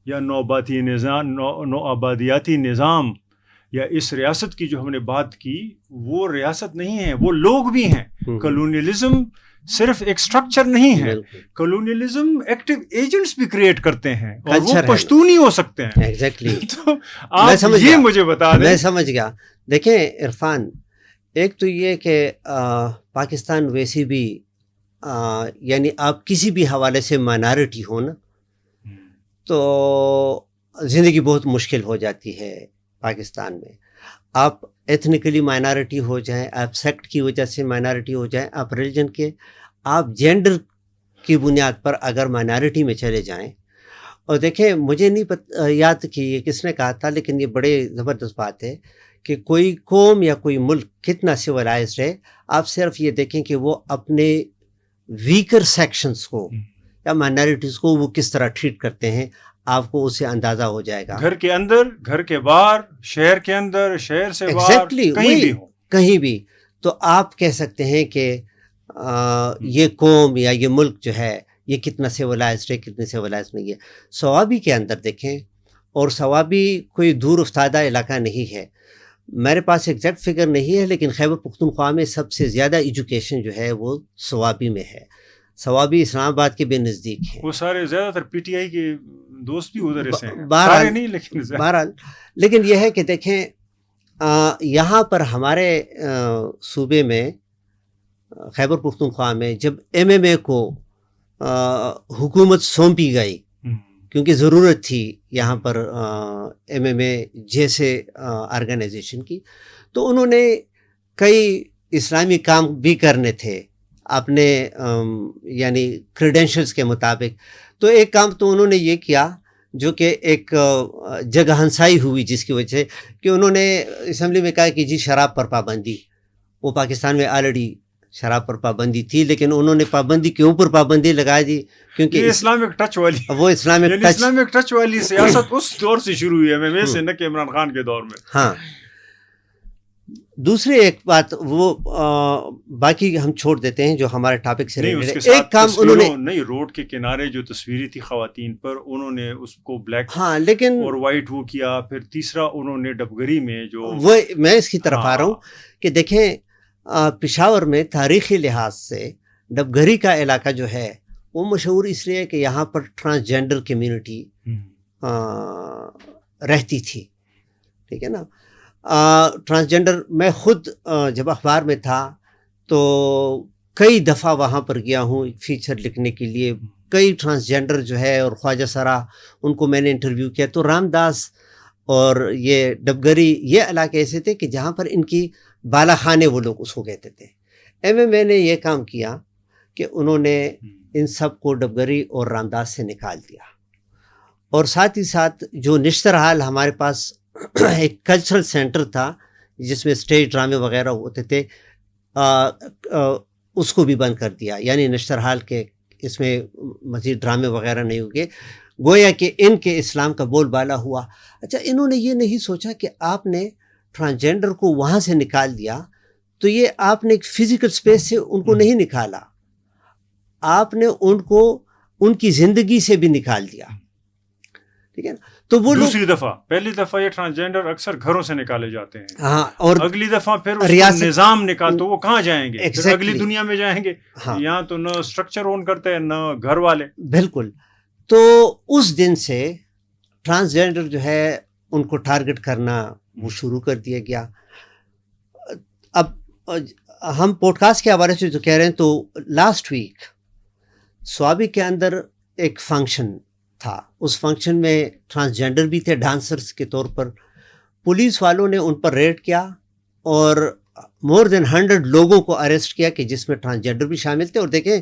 یا نوآبادیاتی نظام, نوآبادیاتی نظام یا اس ریاست کی جو ہم نے بات کی وہ ریاست نہیں ہے, وہ لوگ بھی ہیں. کلونیلزم صرف ایک سٹرکچر نہیں ہے, کلونیلزم ایکٹیو ایجنٹس بھی کریٹ کرتے ہیں اور وہ پشتونی ہو سکتے ہیں. ایگزیکٹلی. تو آپ یہ مجھے بتا دیں. میں سمجھ گیا. دیکھیں عرفان, ایک تو یہ کہ پاکستان ویسی بھی یعنی آپ کسی بھی حوالے سے مائنارٹی ہو نا تو زندگی بہت مشکل ہو جاتی ہے پاکستان میں. آپ ایتھنیکلی مائنارٹی ہو جائیں, آپ سیکٹ کی وجہ سے مائنارٹی ہو جائیں, آپ ریلیجن کے, آپ جینڈر کی بنیاد پر اگر مائنارٹی میں چلے جائیں. اور دیکھیں مجھے نہیں یاد کہ یہ کس نے کہا تھا, لیکن یہ بڑے زبردست بات ہے کہ کوئی قوم یا کوئی ملک کتنا سویلائزڈ ہے, آپ صرف یہ دیکھیں کہ وہ اپنے ویکر سیکشنز کو یا مائنارٹیز کو وہ کس طرح ٹریٹ کرتے ہیں, آپ کو اس سے اندازہ ہو جائے گا. گھر کے اندر, گھر کے باہر, شہر کے اندر, شہر سے باہر, کہیں بھی ہو, کہیں بھی. تو آپ کہہ سکتے ہیں کہ یہ قوم یا یہ ملک جو ہے یہ کتنا سیولائزڈ ہے, کتنے سیولائزڈ نہیں ہے. سوابی کے اندر دیکھیں, اور سوابی کوئی دور افتادہ علاقہ نہیں ہے, میرے پاس ایگزیکٹ فگر نہیں ہے, لیکن خیبر پختونخوا میں سب سے زیادہ ایجوکیشن جو ہے وہ سوابی میں ہے. سوابی اسلام آباد کے بے نزدیک ہیں. وہ سارے زیادہ تر پی ٹی آئی کے دوست بھی ادھر سے ہیں, سارے نہیں بہرحال. لیکن یہ ہے کہ دیکھیں یہاں پر ہمارے صوبے میں خیبر پختونخوا میں جب ایم ایم اے کو حکومت سونپی گئی, کیونکہ ضرورت تھی یہاں پر ایم ایم اے جیسے آرگنائزیشن کی, تو انہوں نے کئی اسلامی کام بھی کرنے تھے اپنے یعنی کریڈینشلز کے مطابق. تو ایک کام تو انہوں نے یہ کیا جو کہ ایک جگہ ہنسائی ہوئی, جس کی وجہ سے کہ انہوں نے اسمبلی میں کہا کہ جی شراب پر پابندی. وہ پاکستان میں آلریڈی شراب پر پابندی تھی, لیکن انہوں نے پابندی کے اوپر پابندی لگا دی, کیونکہ اسلامک ٹچ والی, وہ اسلامک ٹچ والی سیاست اس دور سے شروع ہوئی ہے, میں سے نہ کہ عمران خان کے دور میں. ہاں. دوسری ایک بات وہ باقی ہم چھوڑ دیتے ہیں جو ہمارے ٹاپک سے ریلیٹڈ. ایک کام انہوں نے نہیں, روڈ کے کنارے جو تصویری تھی خواتین پر, انہوں نے اس کو بلیک ہاں لیکن اور وائٹ وہ کیا. پھر تیسرا انہوں نے ڈبگری میں جو وہ, میں اس کی طرف آ رہا ہوں کہ دیکھیں پشاور میں تاریخی لحاظ سے ڈبگری کا علاقہ جو ہے وہ مشہور اس لیے کہ یہاں پر ٹرانسجینڈر کمیونٹی رہتی تھی. ٹھیک ہے نا. ٹرانسجینڈر, میں خود جب اخبار میں تھا تو کئی دفعہ وہاں پر گیا ہوں فیچر لکھنے کے لیے. کئی ٹرانسجینڈر جو ہے اور خواجہ سرا, ان کو میں نے انٹرویو کیا. تو رام داس اور یہ ڈبگری یہ علاقے ایسے تھے کہ جہاں پر ان کی بالا خانے وہ لوگ اس کو کہتے تھے. ایم ایم اے نے یہ کام کیا کہ انہوں نے ان سب کو ڈبگری اور رام داس سے نکال دیا, اور ساتھ ہی ساتھ جو نشتر حال ہمارے پاس ایک کلچرل سینٹر تھا جس میں اسٹیج ڈرامے وغیرہ ہوتے تھے, اس کو بھی بند کر دیا. یعنی نشتر حال کے اس میں مزید ڈرامے وغیرہ نہیں ہوگے, گویا کہ ان کے اسلام کا بول بالا ہوا. اچھا, انہوں نے یہ نہیں سوچا کہ آپ نے ٹرانسجینڈر کو وہاں سے نکال دیا تو یہ آپ نے ایک فزیکل سپیس سے ان کو نہیں نکالا, آپ نے ان کو ان کی زندگی سے بھی نکال دیا. ٹھیک ہے نا. تو وہ دوسری دفعہ, پہلی دفعہ یہ ٹرانسجینڈر اکثر گھروں سے نکالے جاتے ہیں, ہاں, اور اگلی دفعہ پھر نظام نکال, تو وہ کہاں جائیں گے, پھر اگلی دنیا میں جائیں گے. یہاں تو نہ اسٹرکچر اون کرتے ہیں نہ گھر والے. بالکل. تو اس دن سے ٹرانسجینڈر جو ہے ان کو ٹارگٹ کرنا وہ شروع کر دیا گیا. اب ہم پوڈ کاسٹ کے حوالے سے جو کہہ رہے ہیں تو لاسٹ ویک سوابی کے اندر ایک فنکشن تھا. اس فنکشن میں ٹرانسجینڈر بھی تھے ڈانسرز کے طور پر. پولیس والوں نے ان پر ریڈ کیا اور مور دین 100 لوگوں کو اریسٹ کیا کہ جس میں ٹرانسجینڈر بھی شامل تھے. اور دیکھیں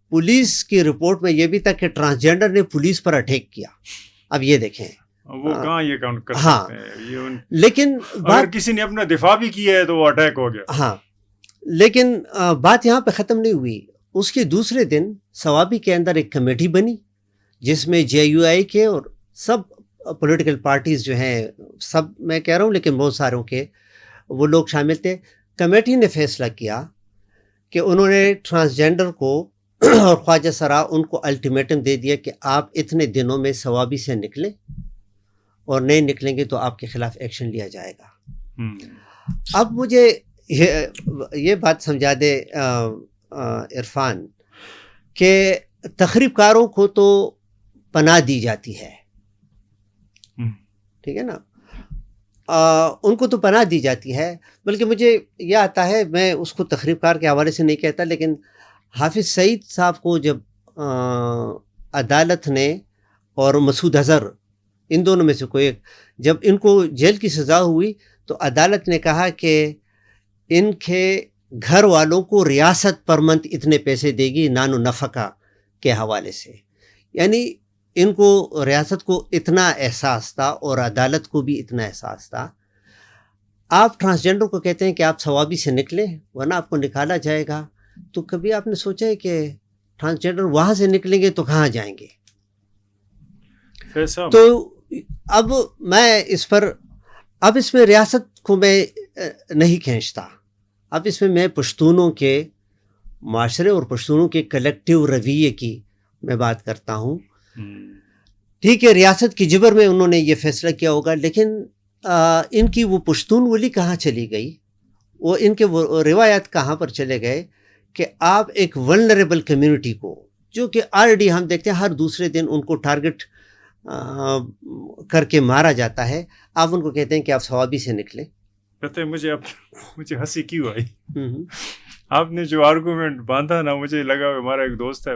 پولیس کی رپورٹ میں یہ بھی تھا کہ ٹرانسجینڈر نے پولیس پر اٹیک کیا. اب یہ دیکھیں وہ کہاں یہ کاؤنٹ کر ہاں سکتے ہیں یہ لیکن اگر کسی نے اپنا دفاع بھی کیا ہے تو وہ اٹیک ہو گیا. ہاں لیکن بات یہاں پہ ختم نہیں ہوئی. اس کے دوسرے دن سوابی کے اندر ایک کمیٹی بنی جس میں JUI کے اور سب پولیٹیکل پارٹیز جو ہیں, سب میں کہہ رہا ہوں لیکن بہت ساروں کے وہ لوگ شامل تھے. کمیٹی نے فیصلہ کیا کہ انہوں نے ٹرانسجینڈر کو اور خواجہ سرا ان کو الٹیمیٹم دے دیا کہ آپ اتنے دنوں میں سوابی سے نکلیں اور نہیں نکلیں گے تو آپ کے خلاف ایکشن لیا جائے گا. اب مجھے یہ بات سمجھا دے عرفان کہ تخریب کاروں کو تو پناہ دی جاتی ہے, ٹھیک ہے نا, ان کو تو پناہ دی جاتی ہے. بلکہ مجھے یہ آتا ہے, میں اس کو تخریب کار کے حوالے سے نہیں کہتا, لیکن حافظ سعید صاحب کو جب عدالت نے اور مسعود اظہر ان دونوں میں سے کوئی ایک, جب ان کو جیل کی سزا ہوئی تو عدالت نے کہا کہ ان کے گھر والوں کو ریاست پر منتھ اتنے پیسے دے گی نان و نفقہ کے حوالے سے. یعنی ان کو ریاست کو اتنا احساس تھا اور عدالت کو بھی اتنا احساس تھا. آپ ٹرانسجینڈر کو کہتے ہیں کہ آپ سوابی سے نکلیں ورنہ آپ کو نکالا جائے گا. تو کبھی آپ نے سوچا ہے کہ ٹرانسجینڈر وہاں سے نکلیں گے تو کہاں جائیں گے؟ تو اب میں اس میں ریاست کو میں نہیں کھینچتا. اب اس میں پشتونوں کے معاشرے اور پشتونوں کے کلیکٹیو رویے کی میں بات کرتا ہوں. ٹھیک ہے, ریاست کی جبر میں انہوں نے یہ فیصلہ کیا ہوگا, لیکن ان کی وہ پشتون ولی کہاں چلی گئی, وہ ان کے وہ روایات کہاں پر چلے گئے کہ آپ ایک ولنریبل کمیونٹی کو, جو کہ آلریڈی ہم دیکھتے ہیں ہر دوسرے دن ان کو ٹارگٹ کر کے مارا جاتا ہے, آپ ان کو کہتے ہیں کہ آپ سوابی سے نکلیں. کہتے ہیں مجھے ہنسی کیوں آئی, آپ نے جو آرگومنٹ باندھا نا, مجھے لگا ہمارا ایک دوست ہے,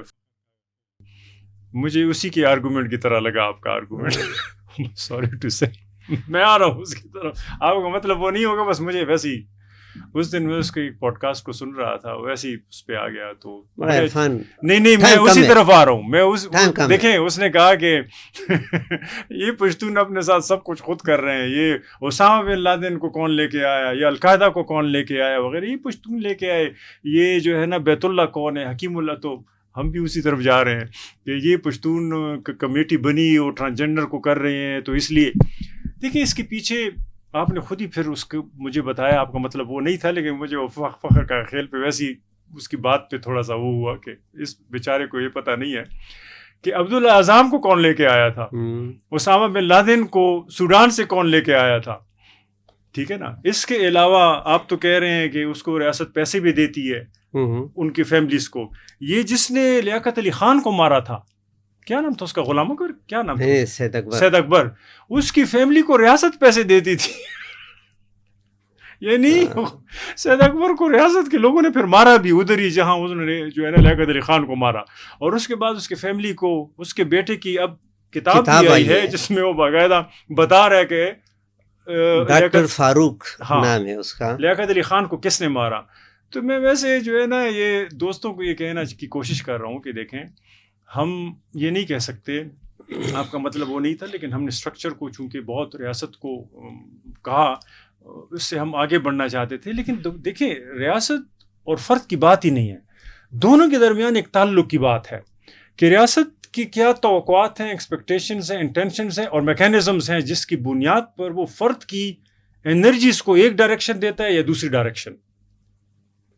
مجھے اسی کی آرگومنٹ کی طرح لگا آپ کا آرگومنٹ. سوری ٹو سے میں آ رہا ہوں اس کی طرف, آپ کا مطلب وہ نہیں ہوگا, بس مجھے ویسے ہی اس دن میں اس کے ایک پوڈ کاسٹ کو سن رہا تھا, ویسے ہی اس پہ آ گیا. تو نہیں میں اسی طرف آ رہا ہوں. میں دیکھیں اس نے کہا کہ یہ پشتون اپنے ساتھ سب کچھ خود کر رہے ہیں, یہ اسامہ بن لادن کو کون لے کے آیا, یہ القاعدہ کو کون لے کے آیا وغیرہ, یہ پشتون لے کے آئے, یہ جو ہے نا بیت اللہ کون ہے, حکیم اللہ. تو ہم بھی اسی طرف جا رہے ہیں کہ یہ پشتون کمیٹی بنی اور ٹرانسجینڈر کو کر رہے ہیں, تو اس لیے دیکھیں اس کے پیچھے آپ نے خود ہی پھر اس کو مجھے بتایا, آپ کا مطلب وہ نہیں تھا, لیکن مجھے وہ فخر کا خیال پہ ویسی اس کی بات پہ تھوڑا سا وہ ہوا کہ اس بیچارے کو یہ پتہ نہیں ہے کہ عبداللہ اعظم کو کون لے کے آیا تھا, اسامہ بن لادن کو سوڈان سے کون لے کے آیا تھا. ٹھیک ہے نا. اس کے علاوہ آپ تو کہہ رہے ہیں کہ اس کو ریاست پیسے بھی دیتی ہے ان کی فیملیز کو. یہ جس نے لیاقت علی خان کو مارا تھا, کیا نام تھا اس کا, غلام اکبر, کیا نام تھا, سید اکبر, اس کی فیملی کو ریاست پیسے دیتی تھی. یعنی سید اکبر کو ریاست کے لوگوں نے پھر مارا بھی ادھر ہی جہاں انہوں نے جو ہے نا لیاقت علی خان کو مارا. اور اس کے بعد اس کی فیملی کو, اس کے بیٹے کی اب کتاب بھی آئی ہے جس میں وہ باقاعدہ بتا رہا ہے کہ ڈاکٹر فاروق نام ہے اس کا, لیاقت علی خان کو کس نے مارا. تو میں ویسے جو ہے نا یہ دوستوں کو یہ کہنا کی کوشش کر رہا ہوں کہ دیکھیں ہم یہ نہیں کہہ سکتے, آپ کا مطلب وہ نہیں تھا, لیکن ہم نے اسٹرکچر کو چونکہ بہت ریاست کو کہا, اس سے ہم آگے بڑھنا چاہتے تھے. لیکن دیکھیں ریاست اور فرد کی بات ہی نہیں ہے, دونوں کے درمیان ایک تعلق کی بات ہے کہ ریاست کی کیا توقعات ہیں, ایکسپیکٹیشنز ہیں, انٹینشنز ہیں اور میکینزمز ہیں جس کی بنیاد پر وہ فرد کی انرجیز کو ایک ڈائریکشن دیتا ہے یا دوسری ڈائریکشن.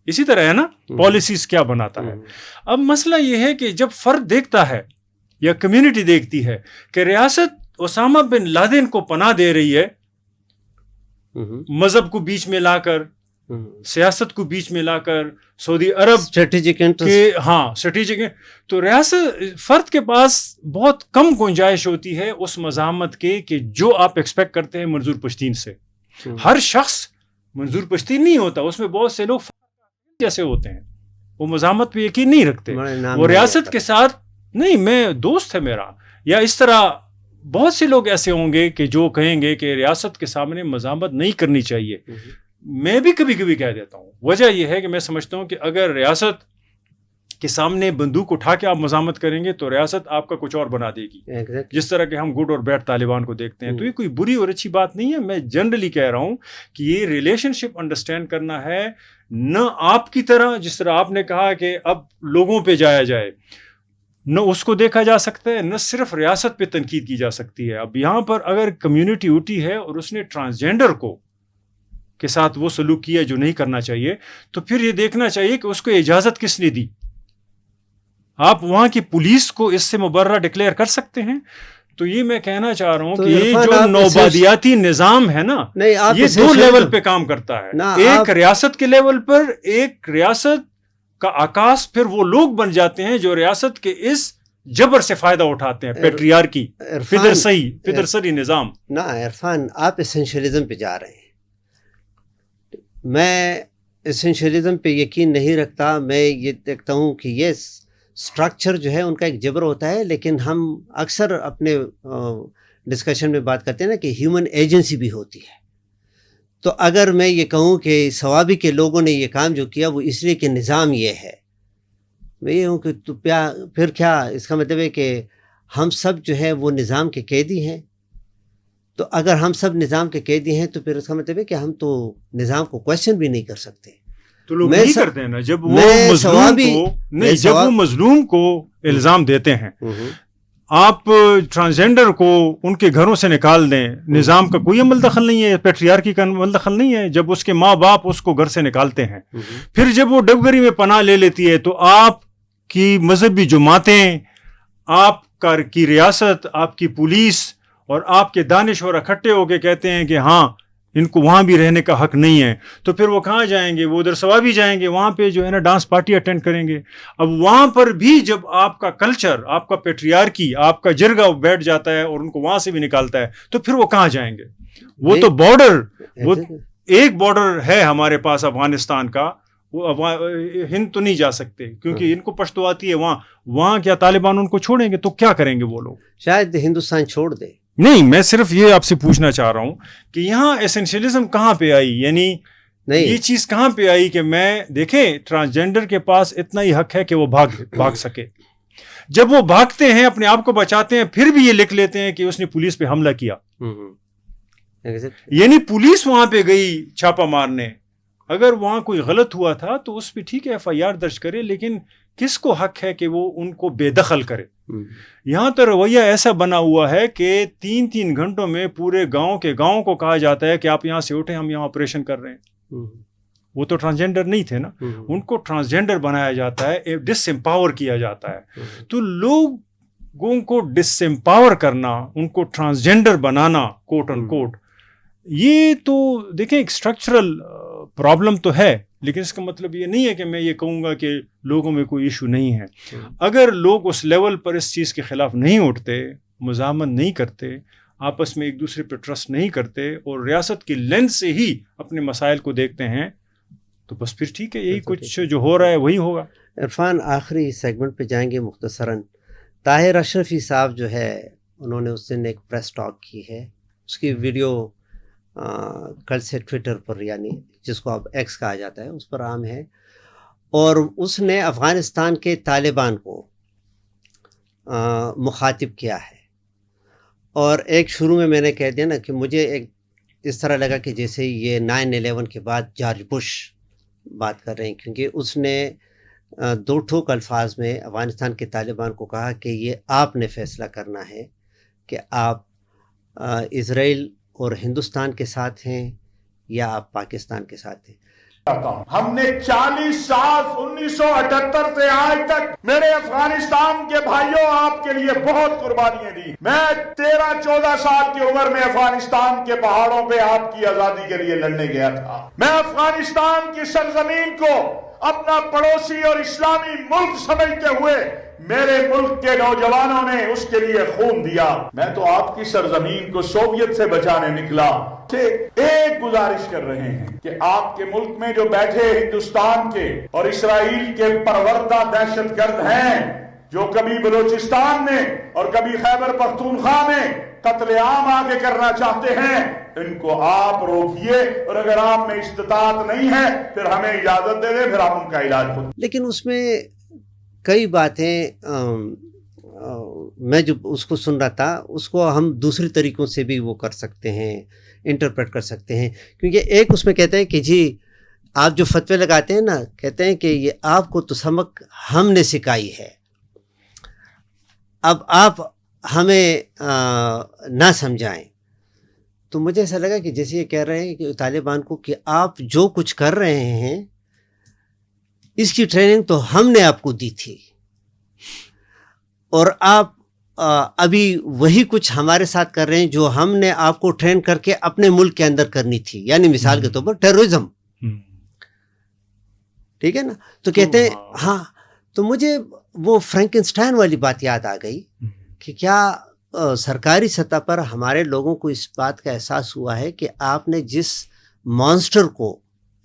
اسی طرح ہے نا پالیسیز کیا بناتا ہے. اب مسئلہ یہ ہے کہ جب فرد دیکھتا ہے یا کمیونٹی دیکھتی ہے کہ ریاست اسامہ بن لادن کو پناہ دے رہی ہے, مذہب کو بیچ میں لا کر, سیاست کو بیچ میں لا کر سعودی عرب اسٹریٹجک کے اسٹریٹجک. تو ریاست فرد کے پاس بہت کم گنجائش ہوتی ہے اس مزاحمت کے کہ جو آپ ایکسپیکٹ کرتے ہیں منظور پشتین سے. ہر شخص منظور پشتین نہیں ہوتا, اس میں بہت سے لوگ جیسے ہوتے ہیں, وہ مزاحمت پہ یقین نہیں رکھتے, وہ ریاست کے ساتھ نہیں میں دوست ہے میرا, یا اس طرح بہت سے لوگ ایسے ہوں گے کہ جو کہیں گے کہ ریاست کے سامنے مزاحمت نہیں کرنی چاہیے. میں بھی کبھی کبھی کہہ دیتا ہوں. وجہ یہ ہے کہ میں سمجھتا ہوں کہ اگر ریاست کے سامنے بندوق اٹھا کے آپ مزاحمت کریں گے تو ریاست آپ کا کچھ اور بنا دے گی, جس طرح کہ ہم گڈ اور بیڈ طالبان کو دیکھتے ہیں. تو یہ کوئی بری اور اچھی بات نہیں ہے. میں جنرلی کہہ رہا ہوں کہ یہ ریلیشن شپ انڈرسٹینڈ کرنا ہے, نہ آپ کی طرح جس طرح آپ نے کہا کہ اب لوگوں پہ جایا جائے, نہ اس کو دیکھا جا سکتا ہے, نہ صرف ریاست پہ تنقید کی جا سکتی ہے. اب یہاں پر اگر کمیونٹی اٹھی ہے اور اس نے ٹرانسجینڈر کو کے ساتھ وہ سلوک کیا جو نہیں کرنا چاہیے, تو پھر یہ دیکھنا چاہیے کہ اس کو اجازت کس نے دی. آپ وہاں کی پولیس کو اس سے مبرہ ڈکلیئر کر سکتے ہیں. تو یہ میں کہنا چاہ رہا ہوں کہ یہ جو نوبادیاتی نظام ہے نا, یہ دو لیول پہ کام کرتا ہے. ایک ریاست کے لیول پر, ایک ریاست کا عکاس پھر وہ لوگ بن جاتے ہیں جو ریاست کے اس جبر سے فائدہ اٹھاتے ہیں, پیٹریارکی, فدرسری نظام. نہ عرفان, آپ اسینشلزم پہ جا رہے ہیں. میں اسینشلزم پہ یقین نہیں رکھتا. میں یہ دیکھتا ہوں کہ یہ اسٹرکچر جو ہے ان کا ایک جبر ہوتا ہے, لیکن ہم اکثر اپنے ڈسکشن میں بات کرتے ہیں نا کہ ہیومن ایجنسی بھی ہوتی ہے. تو اگر میں یہ کہوں کہ ثوابی کے لوگوں نے یہ کام جو کیا وہ اس لیے کہ نظام یہ ہے, میں یہ ہوں کہ تو پھر کیا اس کا مطلب ہے کہ ہم سب جو ہے وہ نظام کے قیدی ہیں. تو اگر ہم سب نظام کے قیدی ہیں تو پھر اس کا مطلب ہے کہ ہم تو نظام کو کویشچن بھی نہیں کر سکتے. تو لوگ نہیں کرتے ہیں نا, جب وہ مظلوم کو الزام دیتے ہیں, آپ ٹرانسجینڈر کو ان کے گھروں سے نکال دیں, نظام کا کوئی عمل دخل نہیں ہے, پیٹریارکی کا عمل دخل نہیں ہے. جب اس کے ماں باپ اس کو گھر سے نکالتے ہیں, پھر جب وہ ڈبگری میں پناہ لے لیتی ہے, تو آپ کی مذہبی جماعتیں, آپ کی ریاست, آپ کی پولیس اور آپ کے دانشور اکٹھے ہو کے کہتے ہیں کہ ہاں ان کو وہاں بھی رہنے کا حق نہیں ہے. تو پھر وہ کہاں جائیں گے؟ وہ ادھر ثوابی جائیں گے, وہاں پہ جو ہے نا ڈانس پارٹی اٹینڈ کریں گے. اب وہاں پر بھی جب آپ کا کلچر, آپ کا پیٹریارکی, آپ کا جرگہ بیٹھ جاتا ہے اور ان کو وہاں سے بھی نکالتا ہے, تو پھر وہ کہاں جائیں گے؟ وہ تو بارڈر, وہ ایک بارڈر ہے ہمارے پاس افغانستان کا, وہ ہند تو نہیں جا سکتے کیونکہ ان کو پشتو آتی ہے. وہاں کیا طالبان ان کو چھوڑیں گے؟ تو کیا کریں گے وہ لوگ؟ شاید ہندوستان چھوڑ دے. نہیں, میں صرف یہ آپ سے پوچھنا چاہ رہا ہوں کہ یہاں ایسنشلزم کہاں پہ آئی, یعنی یہ چیز کہاں پہ آئی کہ میں دیکھیں ٹرانسجینڈر کے پاس اتنا ہی حق ہے کہ وہ بھاگ سکے. جب وہ بھاگتے ہیں, اپنے آپ کو بچاتے ہیں, پھر بھی یہ لکھ لیتے ہیں کہ اس نے پولیس پہ حملہ کیا. یعنی پولیس وہاں پہ گئی چھاپا مارنے. اگر وہاں کوئی غلط ہوا تھا تو اس پہ ٹھیک ہے FIR درج کرے, لیکن کس کو حق ہے کہ وہ ان کو بے دخل کرے؟ یہاں تو رویہ ایسا بنا ہوا ہے کہ 3 گھنٹوں میں پورے گاؤں کو کہا جاتا ہے کہ آپ یہاں سے اٹھیں, ہم یہاں آپریشن کر رہے ہیں. وہ تو ٹرانسجینڈر نہیں تھے نا, ان کو ٹرانسجینڈر بنایا جاتا ہے, ڈس امپاور کیا جاتا ہے. تو لوگوں کو ڈس امپاور کرنا, ان کو ٹرانسجینڈر بنانا کوٹ ان کوٹ, یہ تو دیکھیں ایک اسٹرکچرل پرابلم تو ہے, لیکن اس کا مطلب یہ نہیں ہے کہ میں یہ کہوں گا کہ لوگوں میں کوئی ایشو نہیں ہے. اگر لوگ اس لیول پر اس چیز کے خلاف نہیں اٹھتے, مزاحمت نہیں کرتے, آپس میں ایک دوسرے پہ ٹرسٹ نہیں کرتے, اور ریاست کی لینس سے ہی اپنے مسائل کو دیکھتے ہیں, تو بس پھر ٹھیک ہے, یہی کچھ جو ہو رہا ہے وہی ہوگا. عرفان, آخری سیگمنٹ پہ جائیں گے مختصراً. طاہر اشرفی صاحب جو ہے, انہوں نے اس دن ایک پریس ٹاک کی ہے, اس کی ویڈیو کل سے ٹویٹر پر, یعنی جس کو اب ایکس کہا جاتا ہے, اس پر عام ہے, اور اس نے افغانستان کے طالبان کو مخاطب کیا ہے. اور ایک شروع میں نے کہہ دیا نا کہ مجھے ایک اس طرح لگا کہ جیسے یہ 9/11 کے بعد جارج بش بات کر رہے ہیں, کیونکہ اس نے 2 ٹوک الفاظ میں افغانستان کے طالبان کو کہا کہ یہ آپ نے فیصلہ کرنا ہے کہ آپ اسرائیل اور ہندوستان کے ساتھ ہیں یا آپ پاکستان کے ساتھ ہیں. ہم نے 40 سال 1978 سے آج تک میرے افغانستان کے بھائیوں آپ کے لیے بہت قربانیاں دی. میں 13-14 سال کی عمر میں افغانستان کے پہاڑوں پہ آپ کی آزادی کے لیے لڑنے گیا تھا. میں افغانستان کی سرزمین کو اپنا پڑوسی اور اسلامی ملک سمجھتے ہوئے میرے ملک کے نوجوانوں نے اس کے لیے خون دیا. میں تو آپ کی سرزمین کو سوویت سے بچانے نکلا. ایک گزارش کر رہے ہیں کہ آپ کے ملک میں جو بیٹھے ہندوستان کے اور اسرائیل کے پروردہ دہشت گرد ہیں جو کبھی بلوچستان میں اور کبھی خیبر پختونخوا میں قتل عام آگے کرنا چاہتے ہیں, ان کو آپ روکیے, اور اگر آپ میں استطاعت نہیں ہے پھر ہمیں اجازت دے دیں, پھر آپ ان کا علاج خود. لیکن اس میں کئی باتیں میں جو اس کو سن رہا تھا اس کو ہم دوسری طریقوں سے بھی وہ کر سکتے ہیں, انٹرپریٹ کر سکتے ہیں. کیونکہ ایک اس میں کہتے ہیں کہ جی آپ جو فتوے لگاتے ہیں نا, کہتے ہیں کہ یہ آپ کو تو سمک ہم نے سکھائی ہے, اب آپ ہمیں نہ سمجھائیں. تو مجھے ایسا لگا کہ جیسے یہ کہہ رہے ہیں کہ طالبان کو کہ آپ جو کچھ کر رہے ہیں اس کی ٹریننگ تو ہم نے آپ کو دی تھی, اور آپ ابھی وہی کچھ ہمارے ساتھ کر رہے ہیں جو ہم نے آپ کو ٹرین کر کے اپنے ملک کے اندر کرنی تھی, یعنی مثال کے طور پر ٹیررزم. ٹھیک ہے نا. تو کہتے ہیں ہاں, تو مجھے وہ فرینکنسٹائن والی بات یاد آ گئی کہ کیا سرکاری سطح پر ہمارے لوگوں کو اس بات کا احساس ہوا ہے کہ آپ نے جس مانسٹر کو,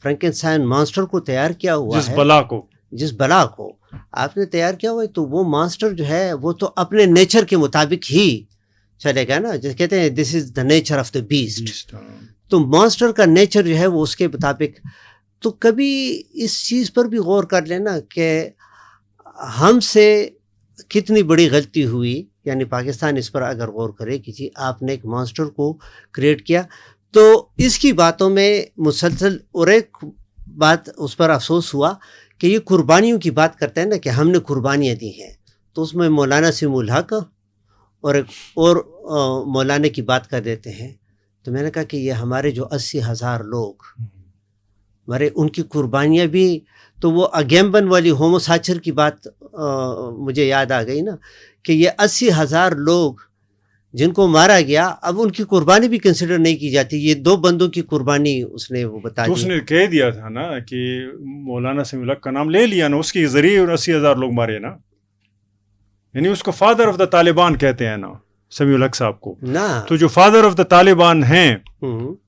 فرینکنسٹائن مانسٹر کو تیار کیا ہوا ہے, جس بلا کو آپ نے تیار کیا ہوا ہے, تو وہ مانسٹر جو ہے وہ تو اپنے نیچر کے مطابق ہی چلے گا نا. جیسے کہتے ہیں this is the nature of the beast, تو مانسٹر کا نیچر جو ہے وہ اس کے مطابق. تو کبھی اس چیز پر بھی غور کر لینا کہ ہم سے کتنی بڑی غلطی ہوئی, یعنی پاکستان اس پر اگر غور کرے کہ جی آپ نے ایک مانسٹر کو کریٹ کیا. تو اس کی باتوں میں مسلسل, اور ایک بات اس پر افسوس ہوا کہ یہ قربانیوں کی بات کرتے ہیں نا کہ ہم نے قربانیاں دی ہیں, تو اس میں مولانا سمیع الحق اور ایک اور مولانا کی بات کر دیتے ہیں. تو میں نے کہا کہ یہ ہمارے جو 80,000 لوگ ہمارے, ان کی قربانیاں بھی, تو وہ اگیمبن والی ہوموساچر کی بات مجھے یاد آ گئی نا کہ یہ 80,000 لوگ جن کو مارا گیا, اب ان کی قربانی بھی کنسیڈر نہیں کی جاتی. یہ 2 بندوں کی قربانی اس نے وہ بتا دی. تو اس نے کہہ دیا تھا نا کہ مولانا سمیع الحق کا نام لے لیا نا, اس کے ذریعے 80,000 لوگ مارے نا, یعنی اس کو فادر آف دا طالبان کہتے ہیں نا سمیع الحق صاحب کو نا. تو جو فادر آف دا طالبان ہیں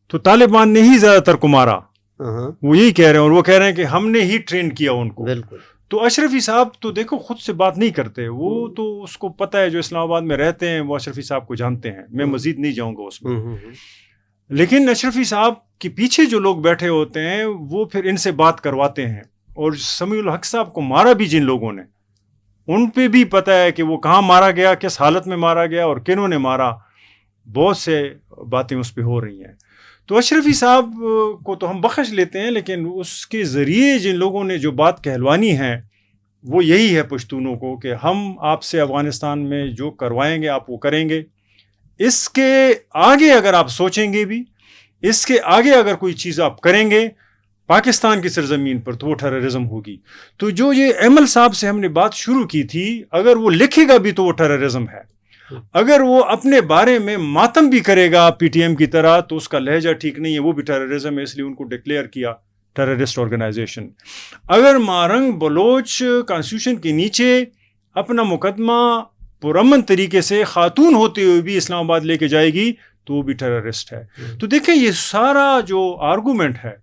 تو طالبان نے ہی زیادہ تر کو مارا, وہ یہی کہہ رہے ہیں, اور وہ کہہ رہے ہیں کہ ہم نے ہی ٹرین کیا ان کو. بالکل. تو اشرفی صاحب تو دیکھو خود سے بات نہیں کرتے, وہ تو اس کو پتہ ہے, جو اسلام آباد میں رہتے ہیں وہ اشرفی صاحب کو جانتے ہیں, میں مزید نہیں جاؤں گا اس میں. لیکن اشرفی صاحب کے پیچھے جو لوگ بیٹھے ہوتے ہیں وہ پھر ان سے بات کرواتے ہیں, اور سمیع الحق صاحب کو مارا بھی جن لوگوں نے, ان پہ بھی پتہ ہے کہ وہ کہاں مارا گیا, کس حالت میں مارا گیا اور کنہوں نے مارا. بہت سے باتیں اس پہ ہو رہی ہیں. تو اشرفی صاحب کو تو ہم بخش لیتے ہیں, لیکن اس کے ذریعے جن لوگوں نے جو بات کہلوانی ہے وہ یہی ہے پشتونوں کو کہ ہم آپ سے افغانستان میں جو کروائیں گے آپ وہ کریں گے. اس کے آگے اگر آپ سوچیں گے بھی, اس کے آگے اگر کوئی چیز آپ کریں گے پاکستان کی سرزمین پر, تو وہ ٹیررزم ہوگی. تو جو یہ ایمل صاحب سے ہم نے بات شروع کی تھی, اگر وہ لکھے گا بھی تو وہ ٹیررزم ہے. اگر وہ اپنے بارے میں ماتم بھی کرے گا پی ٹی ایم کی طرح تو اس کا لہجہ ٹھیک نہیں ہے, وہ بھی ٹیررزم ہے, اس لیے ان کو ڈکلیئر کیا ٹیررسٹ آرگنائزیشن. اگر مارنگ بلوچ کانسٹیٹیوشن کے نیچے اپنا مقدمہ پرامن طریقے سے خاتون ہوتے ہوئے بھی اسلام آباد لے کے جائے گی تو وہ بھی ٹیررسٹ ہے. تو دیکھیں یہ سارا جو آرگومنٹ ہے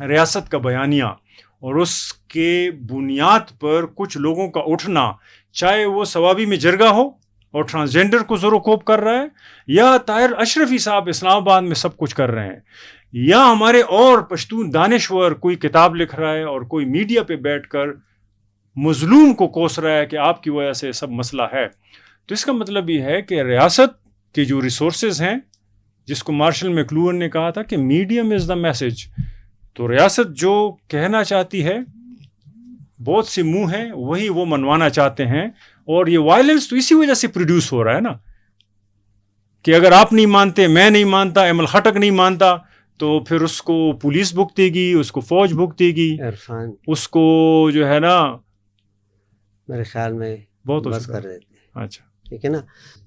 ریاست کا بیانیہ, اور اس کے بنیاد پر کچھ لوگوں کا اٹھنا, چاہے وہ ثوابی میں جرگہ ہو اور ٹرانسجینڈر کو زور و کوب کر رہا ہے, یا طاہر اشرفی صاحب اسلام آباد میں سب کچھ کر رہے ہیں, یا ہمارے اور پشتون دانشور کوئی کتاب لکھ رہا ہے اور کوئی میڈیا پہ بیٹھ کر مظلوم کو کوس رہا ہے کہ آپ کی وجہ سے سب مسئلہ ہے. تو اس کا مطلب یہ ہے کہ ریاست کے جو ریسورسز ہیں, جس کو مارشل میکلوئن نے کہا تھا کہ میڈیم از دا میسج, تو ریاست جو کہنا چاہتی ہے, بہت سے منہ ہیں وہی وہ منوانا چاہتے ہیں. اور یہ وائلنس تو اسی وجہ سے پروڈیوس ہو رہا ہے نا, کہ اگر آپ نہیں مانتے, میں نہیں مانتا, ایمل خٹک نہیں مانتا, تو پھر اس کو پولیس بھگتے گی, اس کو فوج بھگتے گی, عرفان اس کو جو ہے نا میرے خیال میں بہت ہو بس چکا. کر دیتے ہیں. اچھا, ٹھیک ہے نا.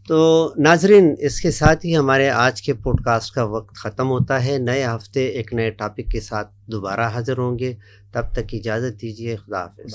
تو ناظرین, اس کے ساتھ ہی ہمارے آج کے پوڈ کاسٹ کا وقت ختم ہوتا ہے. نئے ہفتے ایک نئے ٹاپک کے ساتھ دوبارہ حاضر ہوں گے. تب تک اجازت دیجیے. خدا حافظ.